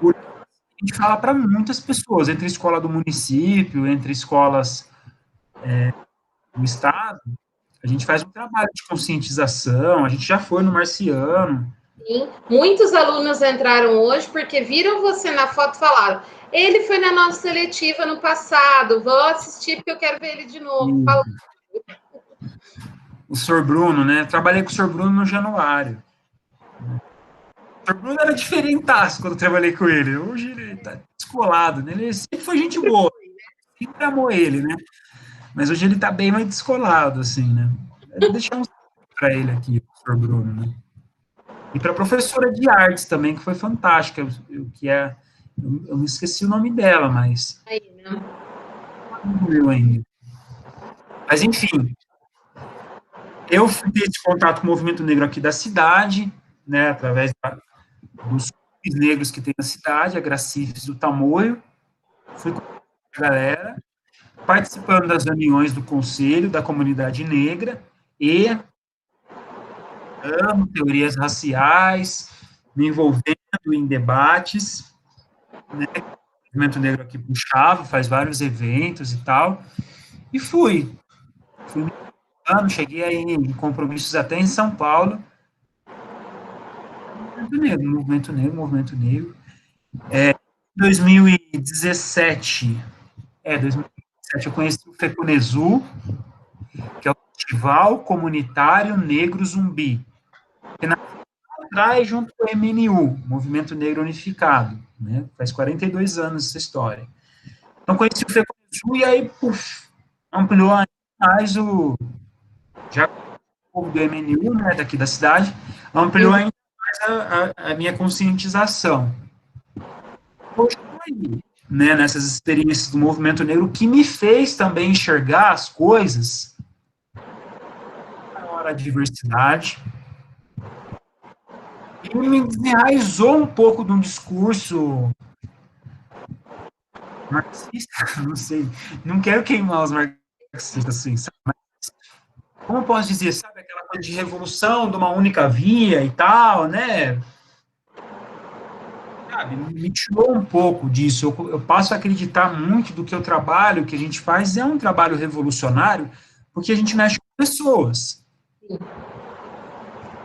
A gente fala para muitas pessoas, entre escola do município, entre escolas do estado, a gente faz um trabalho de conscientização, a gente já foi no Marciano. Sim. Muitos alunos entraram hoje porque viram você na foto e falaram: ele foi na nossa seletiva no passado, vou assistir porque eu quero ver ele de novo. Fala. O Sr. Bruno, né? Trabalhei com o Sr. Bruno no Januário. O Sr. Bruno era diferentaço quando eu trabalhei com ele. Hoje ele tá descolado, né? Ele sempre foi gente boa, sempre amou ele, né? Mas hoje ele tá bem mais descolado, assim, né? Deixar um para ele aqui, o Sr. Bruno, né? E para a professora de artes também, que foi fantástica, eu me esqueci o nome dela, mas Aí, né? não lembro ainda. Mas enfim, eu fui ter esse contato com o movimento negro aqui da cidade, né, através dos clubes negros que tem na cidade, a Gracifes do Tamoio, fui com a galera, participando das reuniões do conselho da comunidade negra e amo teorias raciais, me envolvendo em debates, né, o movimento negro aqui puxava, faz vários eventos e tal, e fui me ano, cheguei aí em compromissos até em São Paulo, movimento negro, movimento negro. 2017, 2017 eu conheci o FECONESU, que é o Festival Comunitário Negro Zumbi, que nasceu atrás junto com o MNU, Movimento Negro Unificado, né? Faz 42 anos essa história. Então conheci o FECONESU e aí, puf, ampliou ainda mais já o povo do MNU, né, daqui da cidade, ampliou ainda mais a minha conscientização. Hoje, né, nessas experiências do movimento negro, que me fez também enxergar as coisas maior a diversidade e me desenraizou um pouco de um discurso marxista, não sei, não quero queimar os marxistas assim, sabe? Mas, como eu posso dizer, sabe, aquela coisa de revolução de uma única via e tal, né? Sabe, me tirou um pouco disso. Eu passo a acreditar muito do que o trabalho que a gente faz é um trabalho revolucionário, porque a gente mexe com pessoas.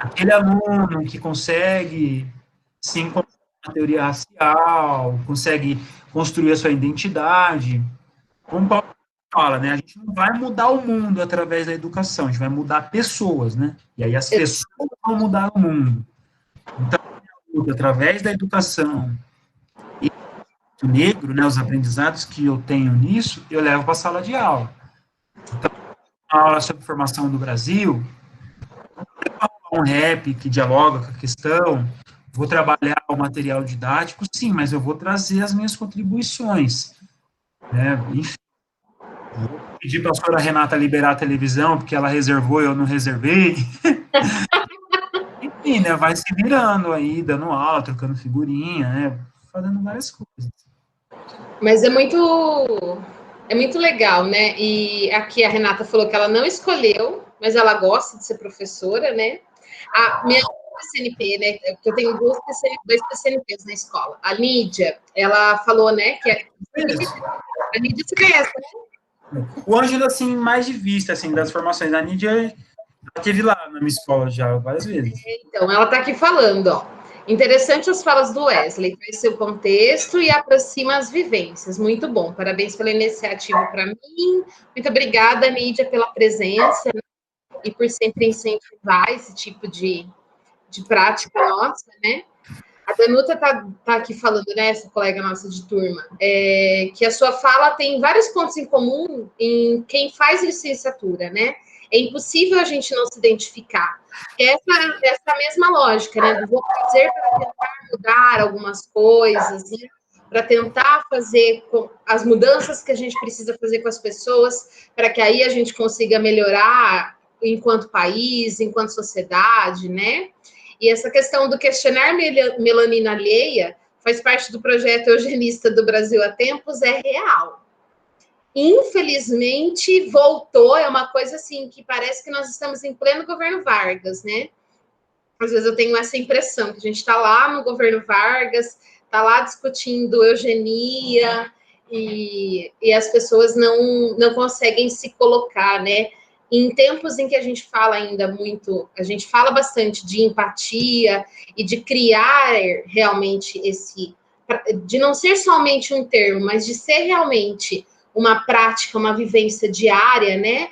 Aquele aluno que consegue se encontrar na teoria racial, consegue construir a sua identidade, como o Paulo fala, né? A gente não vai mudar o mundo através da educação, a gente vai mudar pessoas, né? E aí as pessoas vão mudar o mundo. Então, através da educação e do negro, né, os aprendizados que eu tenho nisso, eu levo para a sala de aula. Então, a aula sobre formação do Brasil, um rap que dialoga com a questão, vou trabalhar o material didático, sim, mas eu vou trazer as minhas contribuições, né? Enfim, vou pedir para a senhora Renata liberar a televisão, porque ela reservou e eu não reservei. Enfim, né, vai se virando aí, dando aula, trocando figurinha, né, fazendo várias coisas. Mas é muito legal, né? E aqui a Renata falou que ela não escolheu, mas ela gosta de ser professora, né? A minha PCNP, né? Porque eu tenho dois PCNPs na escola. A Lídia, ela falou, né? A Lídia se conhece, né? O Ângelo, assim, mais de vista, assim, das formações. A Nídia esteve lá na minha escola já várias vezes. Então, ela está aqui falando, ó. Interessante as falas do Wesley, traz seu contexto e aproxima as vivências. Muito bom, parabéns pela iniciativa para mim. Muito obrigada, Nídia, pela presença. e por sempre incentivar esse tipo de prática nossa, né? A Danuta tá aqui falando, né, essa colega nossa de turma, que a sua fala tem vários pontos em comum em quem faz licenciatura, né? É impossível a gente não se identificar. Essa mesma lógica, né? Vou fazer para tentar mudar algumas coisas, né? Para tentar fazer as mudanças que a gente precisa fazer com as pessoas, para que aí a gente consiga melhorar enquanto país, enquanto sociedade, né? E essa questão do questionar melanina alheia faz parte do projeto eugenista do Brasil há tempos, é real. Infelizmente, voltou, é uma coisa assim, que parece que nós estamos em pleno governo Vargas, né? Às vezes eu tenho essa impressão, que a gente está lá no governo Vargas, está lá discutindo eugenia, e as pessoas não conseguem se colocar, né? Em tempos em que a gente fala ainda muito, a gente fala bastante de empatia e de criar realmente de não ser somente um termo, mas de ser realmente uma prática, uma vivência diária, né?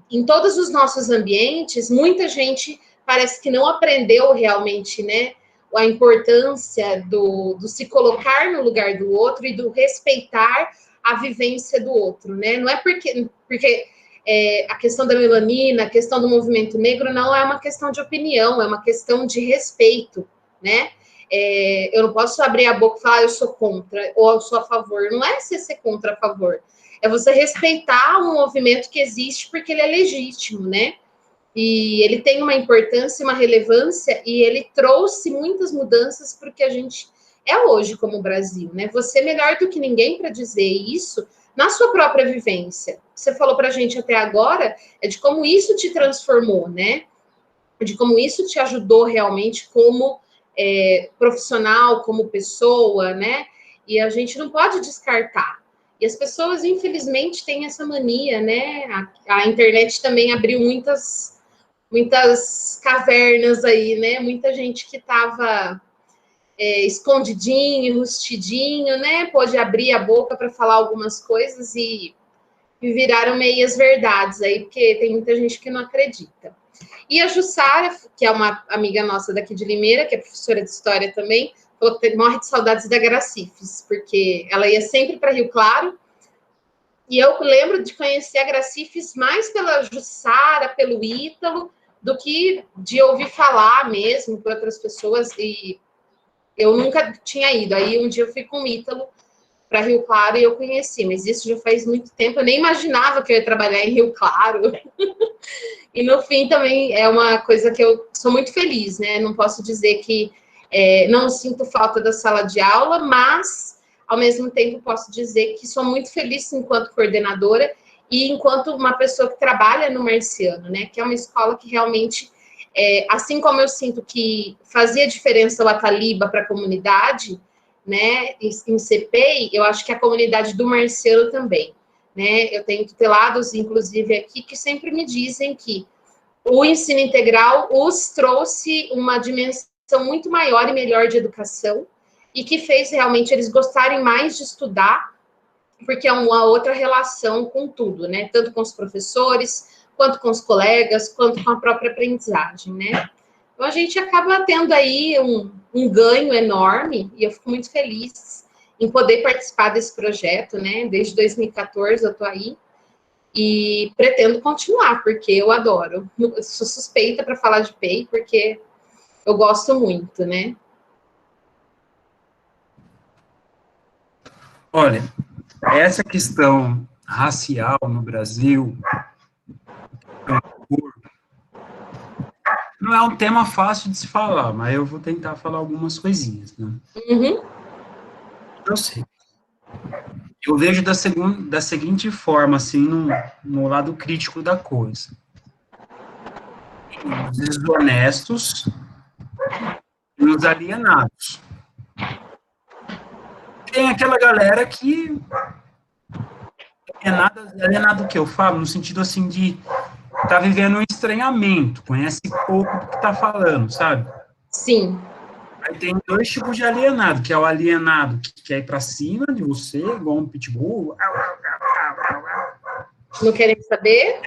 Em todos os nossos ambientes, muita gente parece que não aprendeu realmente, né? A importância do se colocar no lugar do outro e do respeitar a vivência do outro, né? Não é porque a questão da melanina, a questão do movimento negro não é uma questão de opinião, é uma questão de respeito, né? Eu não posso abrir a boca e falar eu sou contra ou eu sou a favor. Não é você ser contra a favor, é você respeitar um movimento que existe porque ele é legítimo, né? E ele tem uma importância, uma relevância, e ele trouxe muitas mudanças para o que a gente é hoje como Brasil, né? Você é melhor do que ninguém para dizer isso na sua própria vivência. Você falou para a gente até agora é de como isso te transformou, né? De como isso te ajudou realmente como profissional, como pessoa, né? E a gente não pode descartar. E as pessoas, infelizmente, têm essa mania, né? A internet também abriu muitas cavernas aí, né? Muita gente que estava escondidinho, rustidinho, né? Pôde abrir a boca para falar algumas coisas e viraram meias verdades aí, porque tem muita gente que não acredita. E a Jussara, que é uma amiga nossa daqui de Limeira, que é professora de história também, falou que morre de saudades da Gracifes, porque ela ia sempre para Rio Claro. E eu lembro de conhecer a Gracifes mais pela Jussara, pelo Ítalo, do que de ouvir falar mesmo por outras pessoas. E eu nunca tinha ido. Aí um dia eu fui com o Ítalo para Rio Claro e eu conheci, mas isso já faz muito tempo. Eu nem imaginava que eu ia trabalhar em Rio Claro. E no fim também é uma coisa que eu sou muito feliz, né? Não posso dizer que não sinto falta da sala de aula, mas ao mesmo tempo posso dizer que sou muito feliz enquanto coordenadora e enquanto uma pessoa que trabalha no Marciano, né? Que é uma escola que realmente, assim como eu sinto que fazia diferença o Ataliba para a comunidade, né? Em CPEI, eu acho que a comunidade do Marciano também. Né? Eu tenho tutelados, inclusive, aqui, que sempre me dizem que o ensino integral os trouxe uma dimensão muito maior e melhor de educação e que fez realmente eles gostarem mais de estudar, porque é uma outra relação com tudo, né? Tanto com os professores, quanto com os colegas, quanto com a própria aprendizagem, né? Então, a gente acaba tendo aí um ganho enorme e eu fico muito feliz em poder participar desse projeto, né? Desde 2014 eu estou aí e pretendo continuar, porque eu adoro. Eu sou suspeita para falar de PEI, porque eu gosto muito, né? Olha, essa questão racial no Brasil não é um tema fácil de se falar, mas eu vou tentar falar algumas coisinhas, né? Uhum. Eu sei. Eu vejo da seguinte forma, assim, no lado crítico da coisa. Os desonestos e os alienados. Tem aquela galera que alienado que eu falo, no sentido, assim, de tá vivendo um estranhamento, conhece pouco do que tá falando, sabe? Sim. Aí tem dois tipos de alienado, que é o alienado que quer ir pra cima de você, igual um pitbull, Não querem saber?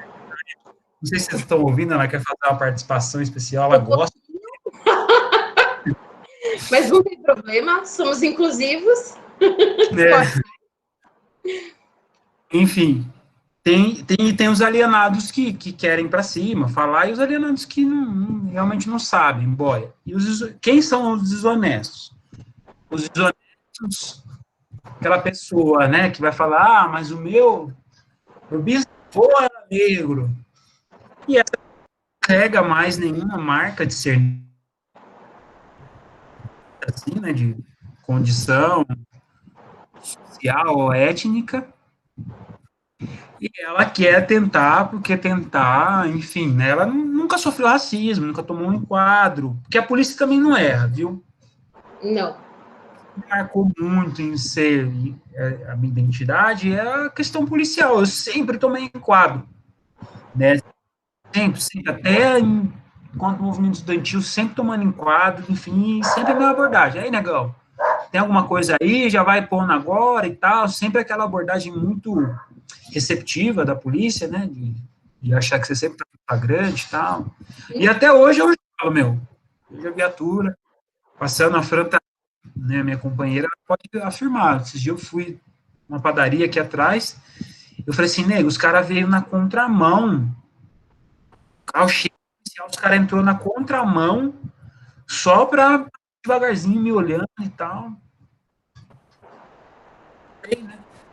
Não sei se vocês estão ouvindo, ela quer fazer uma participação especial, ela gosta. Mas não tem problema, somos inclusivos. É, enfim, tem os alienados que querem para cima falar e os alienados que realmente não sabem, boia. E quem são os desonestos? Os desonestos, aquela pessoa, né, que vai falar, mas o meu bisavô era negro. E essa não carrega mais nenhuma marca de ser assim, né, de condição social ou étnica, e ela quer tentar, porque tentar, enfim, né, ela nunca sofreu racismo, nunca tomou um enquadro, porque a polícia também não erra, viu? Não. Marcou muito em ser a minha identidade é a questão policial, eu sempre tomei enquadro, né, sempre, até enquanto o movimento estudantil, sempre tomando enquadro, enfim, sempre a mesma abordagem, aí, negão, tem alguma coisa aí, já vai pondo agora e tal, sempre aquela abordagem muito receptiva da polícia, né, de achar que você sempre tá grande e tal. E até hoje eu falo, meu, hoje a viatura, passando na frente, né, minha companheira pode afirmar, esses dias eu fui numa padaria aqui atrás, eu falei assim, nego, os caras veio na contramão, ao cheio, os caras entrou na contramão, só pra devagarzinho me olhando e tal.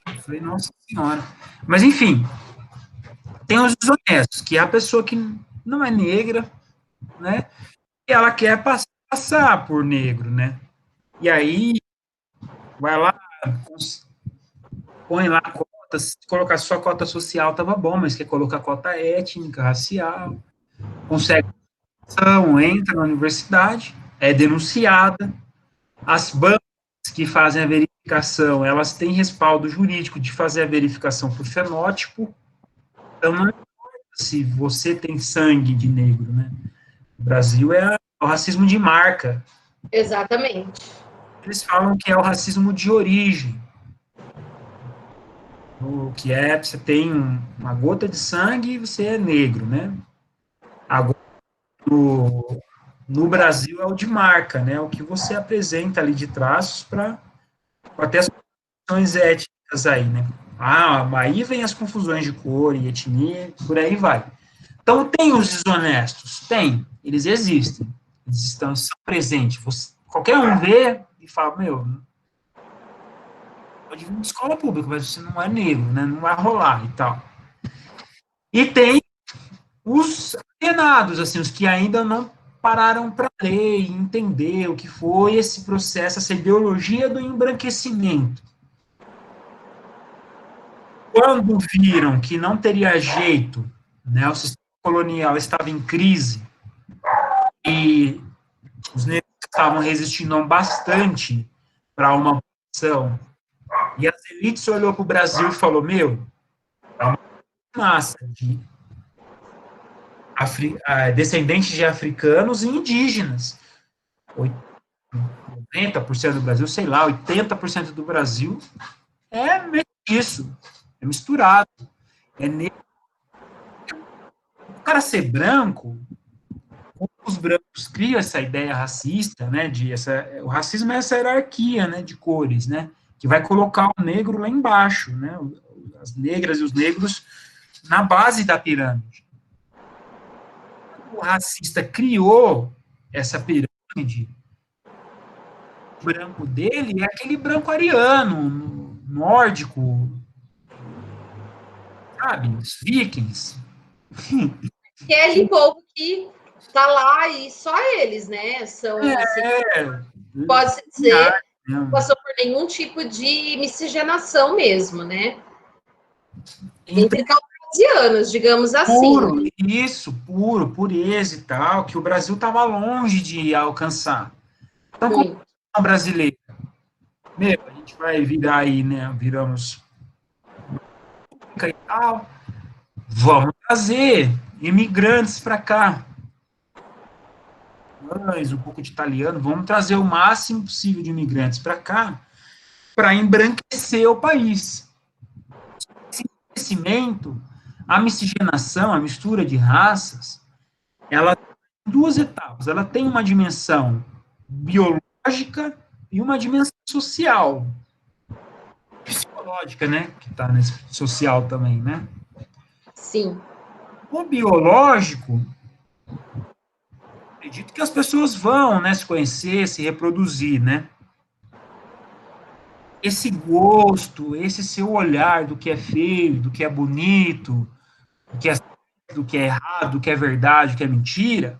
Eu falei, nossa senhora. Mas, enfim, tem os desonestos, que é a pessoa que não é negra, né? E ela quer passar por negro, né? E aí, vai lá, põe lá cotas, colocar sua cota social tava bom, mas quer colocar cota étnica, racial, consegue, entra na universidade, é denunciada, as bancas que fazem a verificação, elas têm respaldo jurídico de fazer a verificação por fenótipo, então não importa se você tem sangue de negro, né? O Brasil é o racismo de marca. Exatamente. Eles falam que é o racismo de origem, o que é, você tem uma gota de sangue e você é negro, né? Agora, no Brasil é o de marca, né? O que você apresenta ali de traços para ter as confusões étnicas aí, né? Ah, aí vem as confusões de cor e etnia, por aí vai. Então, tem os desonestos? Tem. Eles existem. Eles são presentes. Qualquer um vê e fala, meu, pode vir de escola pública, mas você não é negro, né? Não vai rolar e tal. E tem os alienados, assim, os que ainda não pararam para ler e entender o que foi esse processo, essa ideologia do embranquecimento. Quando viram que não teria jeito, né, o sistema colonial estava em crise e os negros estavam resistindo bastante para uma ocupação, e as elites olhou para o Brasil e falou, meu, é uma massa de descendentes de africanos e indígenas. 90% do Brasil, sei lá, 80% do Brasil é isso, é misturado. É negro. O cara ser branco, os brancos criam essa ideia racista, né? O racismo é essa hierarquia, né, de cores, né? Que vai colocar o negro lá embaixo, né? As negras e os negros na base da pirâmide. O racista criou essa pirâmide, o branco dele é aquele branco ariano, nórdico, sabe? Os vikings. Que é aquele povo que tá lá e só eles, né? São, assim, pode dizer, não passou por nenhum tipo de miscigenação mesmo, né? Entre caucasianos, digamos assim. Puro, isso, pureza e tal, que o Brasil estava longe de alcançar. Então, como a brasileira, meu, a gente vai virar aí, né? Viramos e tal. Vamos trazer imigrantes para cá. Um pouco de italiano, vamos trazer o máximo possível de imigrantes para cá para embranquecer o país. Esse crescimento A miscigenação, a mistura de raças, ela tem duas etapas. Ela tem uma dimensão biológica e uma dimensão social. Psicológica, né? Que está nesse social também, né? Sim. O biológico, acredito que as pessoas vão, né, se conhecer, se reproduzir, né? Esse gosto, esse seu olhar do que é feio, do que é bonito, do que é certo, do que é errado, do que é verdade, do que é mentira,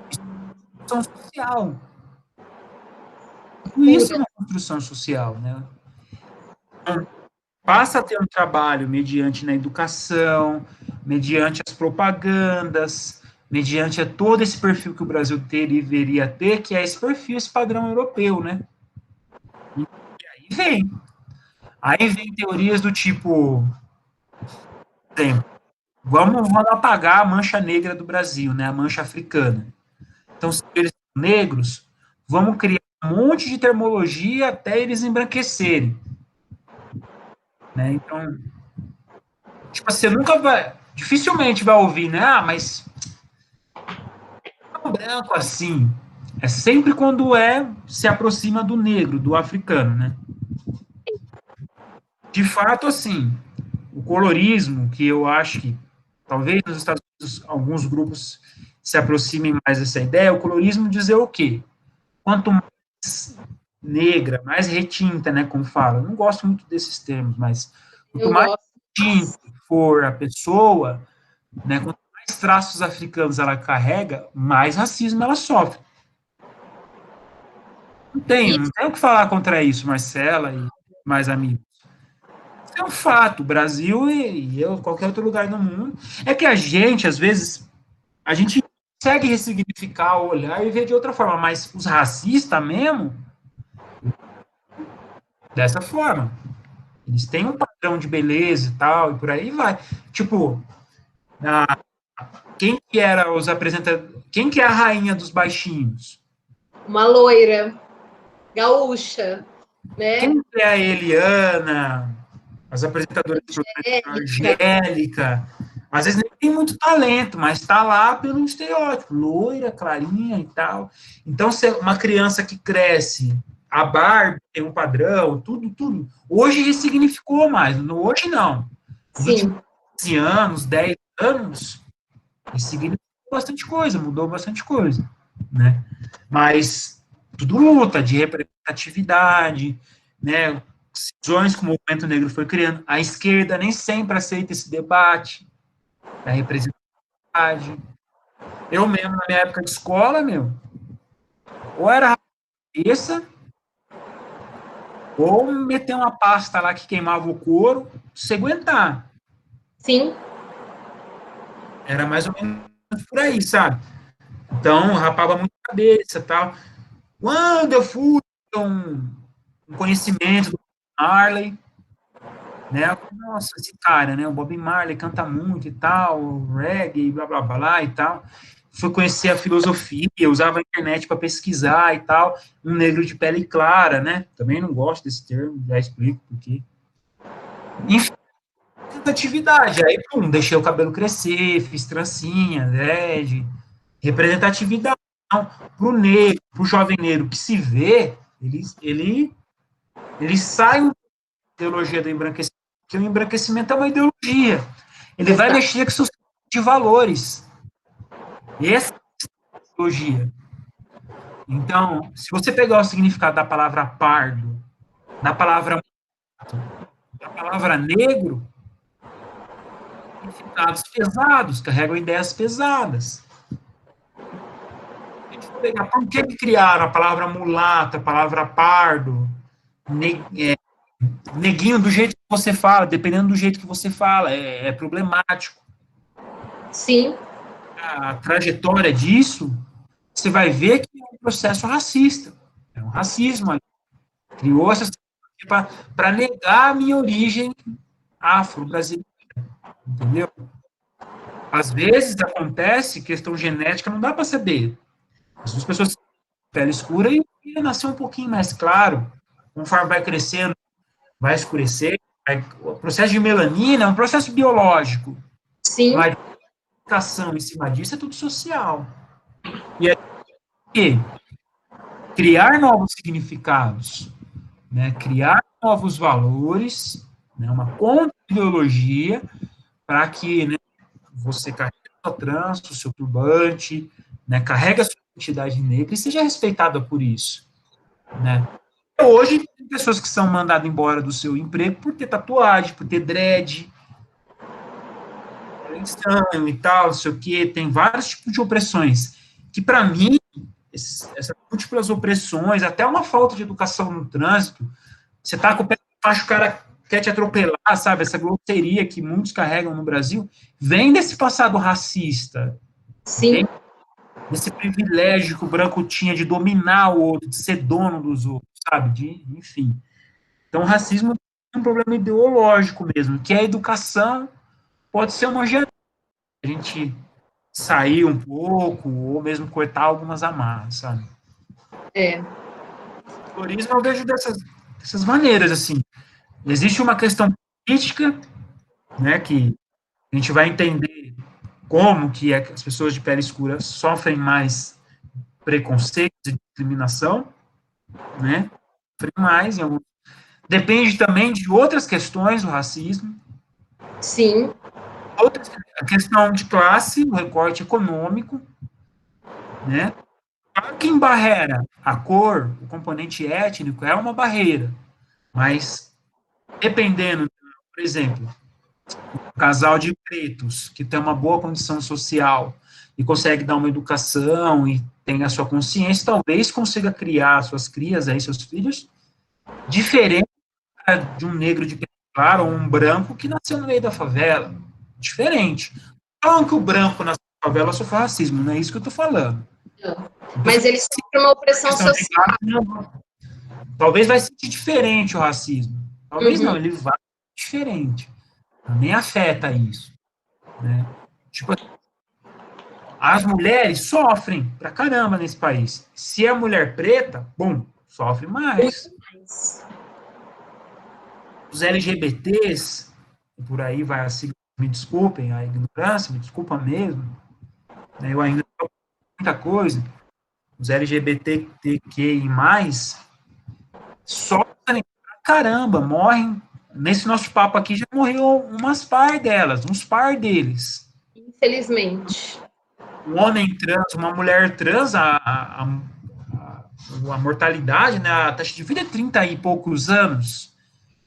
isso é uma construção social. Tudo isso é uma construção social, né? Então, passa a ter um trabalho mediante na educação, mediante as propagandas, mediante todo esse perfil que o Brasil deveria ter, que é esse perfil, esse padrão europeu, né? E aí vem. Aí vem teorias do tipo, exemplo, vamos apagar a mancha negra do Brasil, né? A mancha africana. Então, se eles são negros, vamos criar um monte de termologia até eles embranquecerem. Né? Então, tipo, você nunca vai, dificilmente vai ouvir, né? Ah, mas não branco assim. É sempre quando se aproxima do negro, do africano, né? De fato, assim, o colorismo, que eu acho que talvez nos Estados Unidos alguns grupos se aproximem mais dessa ideia, o colorismo dizer o quê? Quanto mais negra, mais retinta, né, como fala, eu não gosto muito desses termos, mas quanto Eu mais gosto. retinta for a pessoa, né, quanto mais traços africanos ela carrega, mais racismo ela sofre. Não tem o que falar contra isso, Marcela e mais amigos. Isso é um fato, o Brasil e eu, qualquer outro lugar do mundo. É que a gente, às vezes, a gente consegue ressignificar o olhar e ver de outra forma, mas os racistas mesmo, dessa forma. Eles têm um padrão de beleza e tal, e por aí vai. Tipo, quem que era os apresentadores? Quem que é a rainha dos baixinhos? Uma loira, gaúcha, né? Quem que é a Eliana? As apresentadoras de programa, Angélica. Às vezes nem tem muito talento, mas está lá pelo estereótipo, loira, clarinha e tal. Então, se uma criança que cresce, a Barbie tem um padrão, tudo. Hoje ressignificou mais, hoje não. Nos últimos Sim. 15 anos, 10 anos, ressignificou bastante coisa, mudou bastante coisa, né? Mas tudo luta de representatividade, né? Cisões que o movimento negro foi criando. A esquerda nem sempre aceita esse debate da representatividade. Eu mesmo, na minha época de escola, ou era cabeça, ou meter uma pasta lá que queimava o couro, se aguentar. Sim. Era mais ou menos por aí, sabe? Então, rapava muito a cabeça e tal. Quando eu fui um conhecimento do Marley, né? Nossa, esse cara, né? O Bob Marley canta muito e tal, reggae, blá blá blá e tal. Fui conhecer a filosofia, usava a internet para pesquisar e tal. Um negro de pele clara, né? Também não gosto desse termo, já explico por quê. Enfim, representatividade. Aí, pum, deixei o cabelo crescer, fiz trancinha, dread, representatividade. Então, pro negro, pro jovem negro que se vê, ele sai da ideologia do embranquecimento, porque o embranquecimento é uma ideologia. Ele vai mexer com seus de valores. Essa é a ideologia. Então, se você pegar o significado da palavra pardo, da palavra negro, significados pesados, carregam ideias pesadas. Pegar, por que criaram a palavra mulata, a palavra pardo, neguinho, do jeito que você fala, dependendo do jeito que você fala, é problemático. Sim. A trajetória disso, você vai ver que é um processo racista. É um racismo ali. Criou essa para negar a minha origem afro-brasileira. Entendeu? Às vezes acontece questão genética, não dá para saber. As duas pessoas têm pele escura e nascer um pouquinho mais claro. Conforme vai crescendo, vai escurecer. O processo de melanina é um processo biológico. Sim. A educação em cima disso é tudo social. E é que criar novos significados, né? Criar novos valores, né? Uma contra-ideologia para que, né, você carregue o seu tranço, o seu turbante, né? Carregue a sua identidade negra e seja respeitada por isso, né? Hoje, tem pessoas que são mandadas embora do seu emprego por ter tatuagem, por ter dread, eleição e tal, não sei o quê. Tem vários tipos de opressões que, para mim, essas múltiplas opressões, até uma falta de educação no trânsito, você tá com o pé baixo, o cara quer te atropelar, sabe? Essa grosseria que muitos carregam no Brasil, vem desse passado racista, Sim. vem desse privilégio que o branco tinha de dominar o outro, de ser dono dos outros, sabe? Enfim. Então, o racismo é um problema ideológico mesmo, que a educação pode ser uma janela, a gente sair um pouco, ou mesmo cortar algumas amarras, sabe? É. O terrorismo eu vejo dessas maneiras, assim. Existe uma questão política, né, que a gente vai entender como que as pessoas de pele escura sofrem mais preconceitos e discriminação, né? Sofrem mais, depende também de outras questões do racismo. Sim. A questão de classe, o recorte econômico, né? Claro que em barreira, a cor, o componente étnico é uma barreira, mas dependendo, por exemplo, um casal de pretos que tem uma boa condição social e consegue dar uma educação e tem a sua consciência, talvez consiga criar suas crias, aí, seus filhos, diferente de um negro de pele clara ou um branco que nasceu no meio da favela. Diferente. Não que o branco nasceu na favela sofreu racismo, não é isso que eu estou falando. Mas ele sofre uma opressão social. Talvez vai sentir diferente o racismo. Talvez não, ele vai diferente. Nem afeta isso. Né? Tipo, as mulheres sofrem pra caramba nesse país. Se é mulher preta, bom, sofre mais. Mais. Os LGBTs, por aí vai assim, me desculpem a ignorância, me desculpa mesmo. Né, eu ainda não muita coisa. Os LGBTQI+, sofrem pra caramba, morrem. Nesse nosso papo aqui já morreu umas par delas, uns par deles. Infelizmente. Um homem trans, uma mulher trans, a mortalidade, né, a taxa de vida é 30 e poucos anos.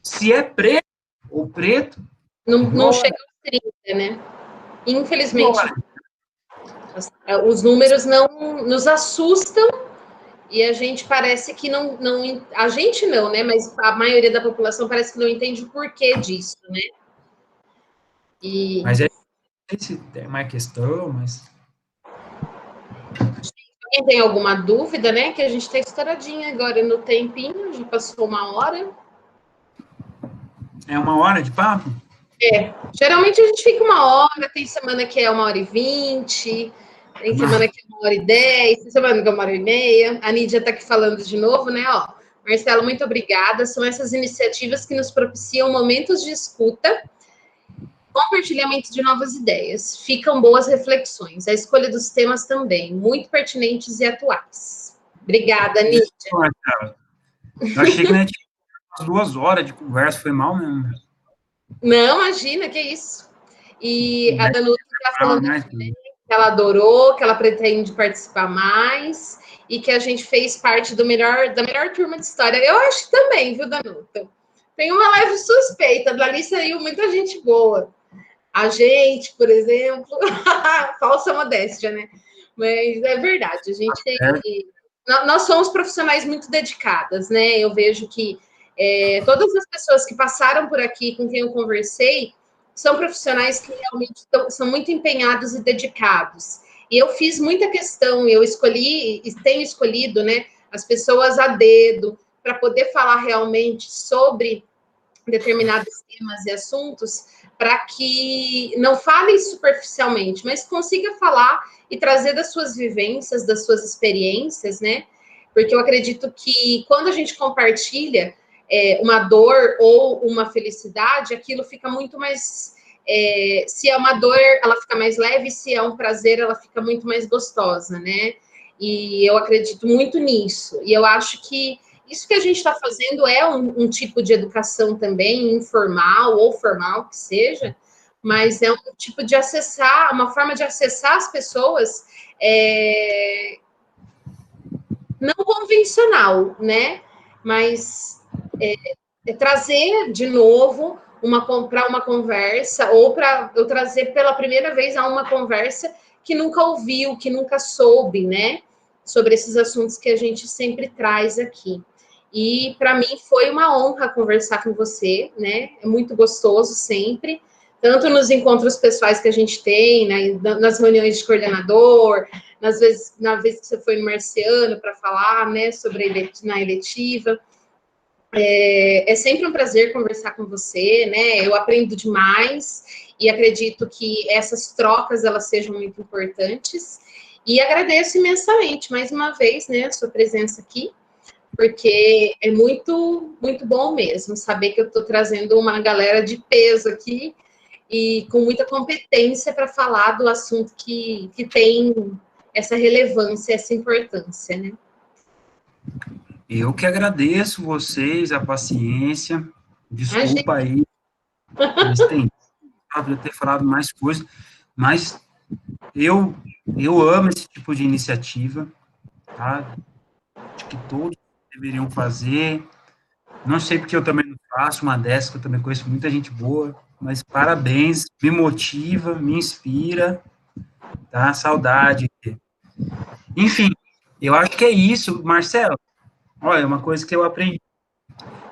Se é preto ou preto, Não chega aos 30, né? Infelizmente, os números não nos assustam e a gente parece que não, a gente não, né? Mas a maioria da população parece que não entende o porquê disso, né? Mas é uma questão, mas... Quem tem alguma dúvida, né? Que a gente está estouradinha agora no tempinho, já passou uma hora. É uma hora de papo? Geralmente a gente fica uma hora, tem semana que é 1h20, tem semana que é 1h10, tem semana que é 1h30. A Nídia está aqui falando de novo, né? Ó, Marcelo, muito obrigada. São essas iniciativas que nos propiciam momentos de escuta, compartilhamento de novas ideias. Ficam boas reflexões. A escolha dos temas também, muito pertinentes e atuais. Obrigada, Nídia. Eu achei que a gente tinha 2 horas de conversa, foi mal mesmo. Não, imagina, que isso. E a Danuta está falando que ela adorou, que ela pretende participar mais e que a gente fez parte da melhor turma de história. Eu acho também, viu, Danuta? Tem uma leve suspeita, dali saiu muita gente boa. A gente, por exemplo, falsa modéstia, né? Mas é verdade, a gente tem. Nós somos profissionais muito dedicadas, né? Eu vejo que todas as pessoas que passaram por aqui, com quem eu conversei, são profissionais que realmente são muito empenhados e dedicados. E eu fiz muita questão, eu escolhi e tenho escolhido, né, as pessoas a dedo para poder falar realmente sobre determinados temas e assuntos, para que não falem superficialmente, mas consiga falar e trazer das suas vivências, das suas experiências, né? Porque eu acredito que quando a gente compartilha uma dor ou uma felicidade, aquilo fica muito mais se é uma dor, ela fica mais leve, se é um prazer, ela fica muito mais gostosa, né? E eu acredito muito nisso. E eu acho que isso que a gente está fazendo é um tipo de educação também, informal ou formal, que seja, mas é um tipo de acessar, uma forma de acessar as pessoas não convencional, né? Mas trazer de novo para uma conversa, ou para eu trazer pela primeira vez a uma conversa que nunca ouviu, que nunca soube, né? Sobre esses assuntos que a gente sempre traz aqui. E para mim foi uma honra conversar com você, né? É muito gostoso sempre, tanto nos encontros pessoais que a gente tem, né? Nas reuniões de coordenador, na vez que você foi no Marciano para falar, né? Sobre na eletiva. É sempre um prazer conversar com você, né? Eu aprendo demais e acredito que essas trocas elas sejam muito importantes. E agradeço imensamente mais uma vez, né, a sua presença aqui, porque é muito, muito bom mesmo saber que eu estou trazendo uma galera de peso aqui e com muita competência para falar do assunto que tem essa relevância, essa importância, né? Eu que agradeço vocês, a paciência. Desculpa Imagina. aí, mas tem de ter falado mais coisas, mas eu amo esse tipo de iniciativa, tá? Acho que todos deveriam fazer. Não sei porque eu também não faço uma dessa, que eu também conheço muita gente boa, mas parabéns, me motiva, me inspira, tá? Saudade. Enfim, eu acho que é isso, Marcelo. Olha, uma coisa que eu aprendi,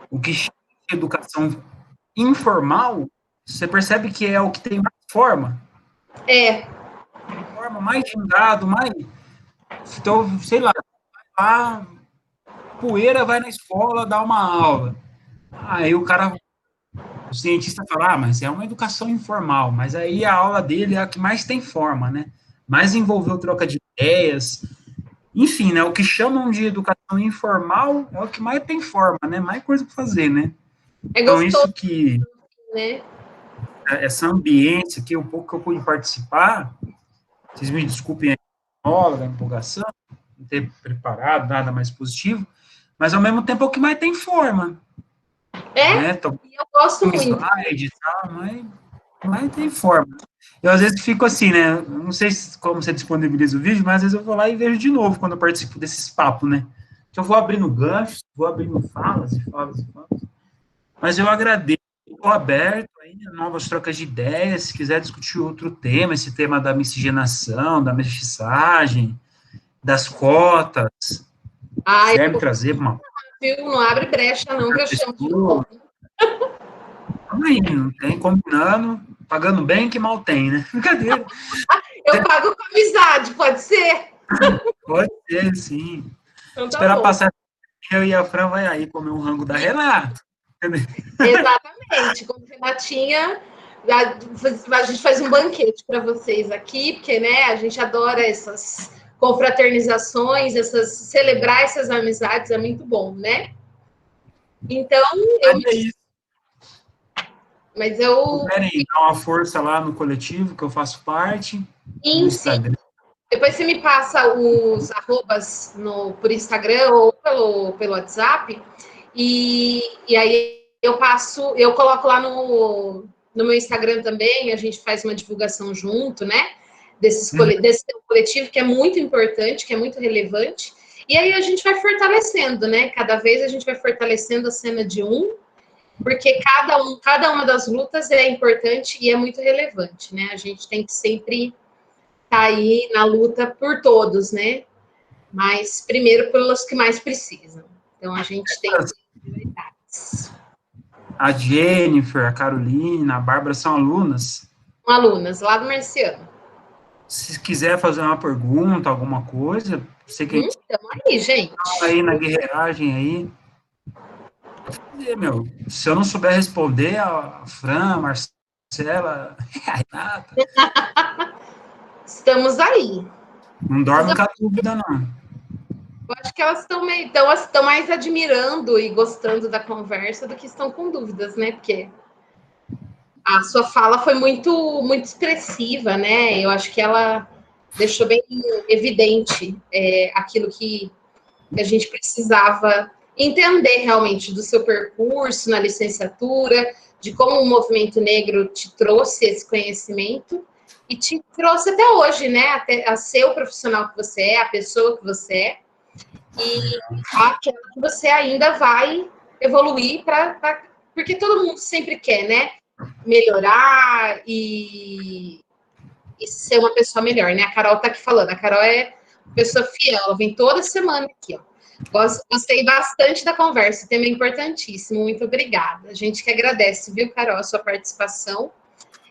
o que chama de educação informal, você percebe que é o que tem mais forma. Forma mais gingado, mais. Então, sei lá, a poeira vai na escola dar uma aula. Aí o cientista fala, mas é uma educação informal, mas aí a aula dele é a que mais tem forma, né? Mais envolveu troca de ideias, enfim, né? O que chamam de educação informal é o que mais tem forma, né? Mais coisa para fazer, né? É Então, gostoso, isso que, né? essa ambiência que um pouco que eu pude participar, vocês me desculpem a hora da empolgação, não ter preparado nada mais positivo, mas ao mesmo tempo é o que mais tem forma, né? Então, Eu gosto um muito. slide e tal, mas tem forma. Eu às vezes fico assim, né? Eu não sei como você disponibiliza o vídeo, mas às vezes eu vou lá e vejo de novo quando eu participo desses papos, né? Que eu vou abrindo ganchos, vou abrindo falas e falas e falas. Mas eu agradeço, estou aberto aí a novas trocas de ideias, se quiser discutir outro tema, esse tema da miscigenação, da mestiçagem, das cotas, quiser me trazer para uma Viu? Não abre brecha, não, que eu chamo de novo. Vamos aí, não tem combinando, pagando bem que mal tem, né? Brincadeira. Eu pago com amizade, pode ser? Pode ser, sim. Então tá Esperar bom. passar, eu e a Fran vai aí comer um rango da Renata. Exatamente. Com Renatinha, a gente faz um banquete para vocês aqui, porque né, a gente adora essas confraternizações, celebrar essas amizades é muito bom, né? Então, É isso. mas eu. Puderem dar uma força lá no coletivo, que eu faço parte, no Sim. Instagram. Depois você me passa os arrobas por Instagram ou pelo WhatsApp, e aí eu coloco lá no meu Instagram também, a gente faz uma divulgação junto, né? Desse coletivo que é muito importante, que é muito relevante. E aí a gente vai fortalecendo, né? Cada vez a gente vai fortalecendo a cena de porque cada uma das lutas é importante e é muito relevante, né? A gente tem que sempre tá aí na luta por todos, né? Mas primeiro pelos que mais precisam. Então a gente tem prioridades. A Jennifer, a Carolina, a Bárbara são alunas. Alunas lá do Marciano. Se quiser fazer uma pergunta, alguma coisa, sei que a gente Então aí, gente. tá aí na guerreiragem aí. Meu, se eu não souber responder, a Fran, a Marcela, a Renata, Estamos aí. não dorme com a dúvida, não. Eu acho que elas estão mais admirando e gostando da conversa do que estão com dúvidas, né? Porque A sua fala foi muito, muito expressiva, né? Eu acho que ela deixou bem evidente aquilo que a gente precisava entender realmente do seu percurso na licenciatura, de como o movimento negro te trouxe esse conhecimento e te trouxe até hoje, né? Até a ser o profissional que você é, a pessoa que você é, e aquela que você ainda vai evoluir porque todo mundo sempre quer, né? Melhorar e ser uma pessoa melhor, né? A Carol tá aqui falando, a Carol é pessoa fiel, ela vem toda semana aqui, ó. Gostei bastante da conversa, o tema é importantíssimo, muito obrigada. A gente que agradece, viu, Carol, a sua participação.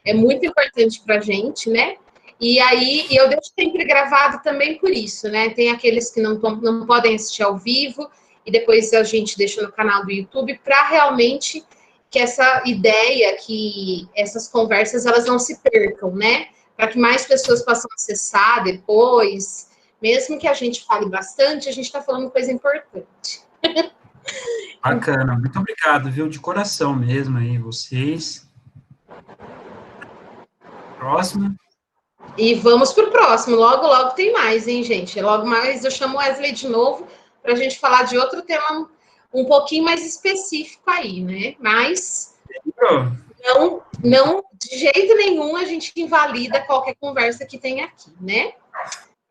É muito importante para a gente, né? E aí, eu deixo sempre gravado também por isso, né? Tem aqueles que não podem assistir ao vivo, e depois a gente deixa no canal do YouTube, para realmente que essa ideia, que essas conversas, elas não se percam, né? Para que mais pessoas possam acessar depois. Mesmo que a gente fale bastante, a gente está falando coisa importante. Bacana, muito obrigado, viu? De coração mesmo aí, vocês. Próximo. E vamos para o próximo. Logo, logo tem mais, hein, gente? Logo mais eu chamo Wesley de novo para a gente falar de outro tema um pouquinho mais específico aí, né? Mas não, de jeito nenhum a gente invalida qualquer conversa que tem aqui, né?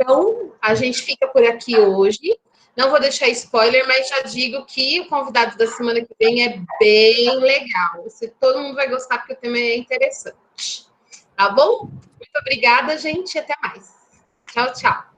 Então, a gente fica por aqui hoje. Não vou deixar spoiler, mas já digo que o convidado da semana que vem é bem legal. Todo mundo vai gostar porque o tema é interessante. Tá bom? Muito obrigada, gente, e até mais. Tchau, tchau.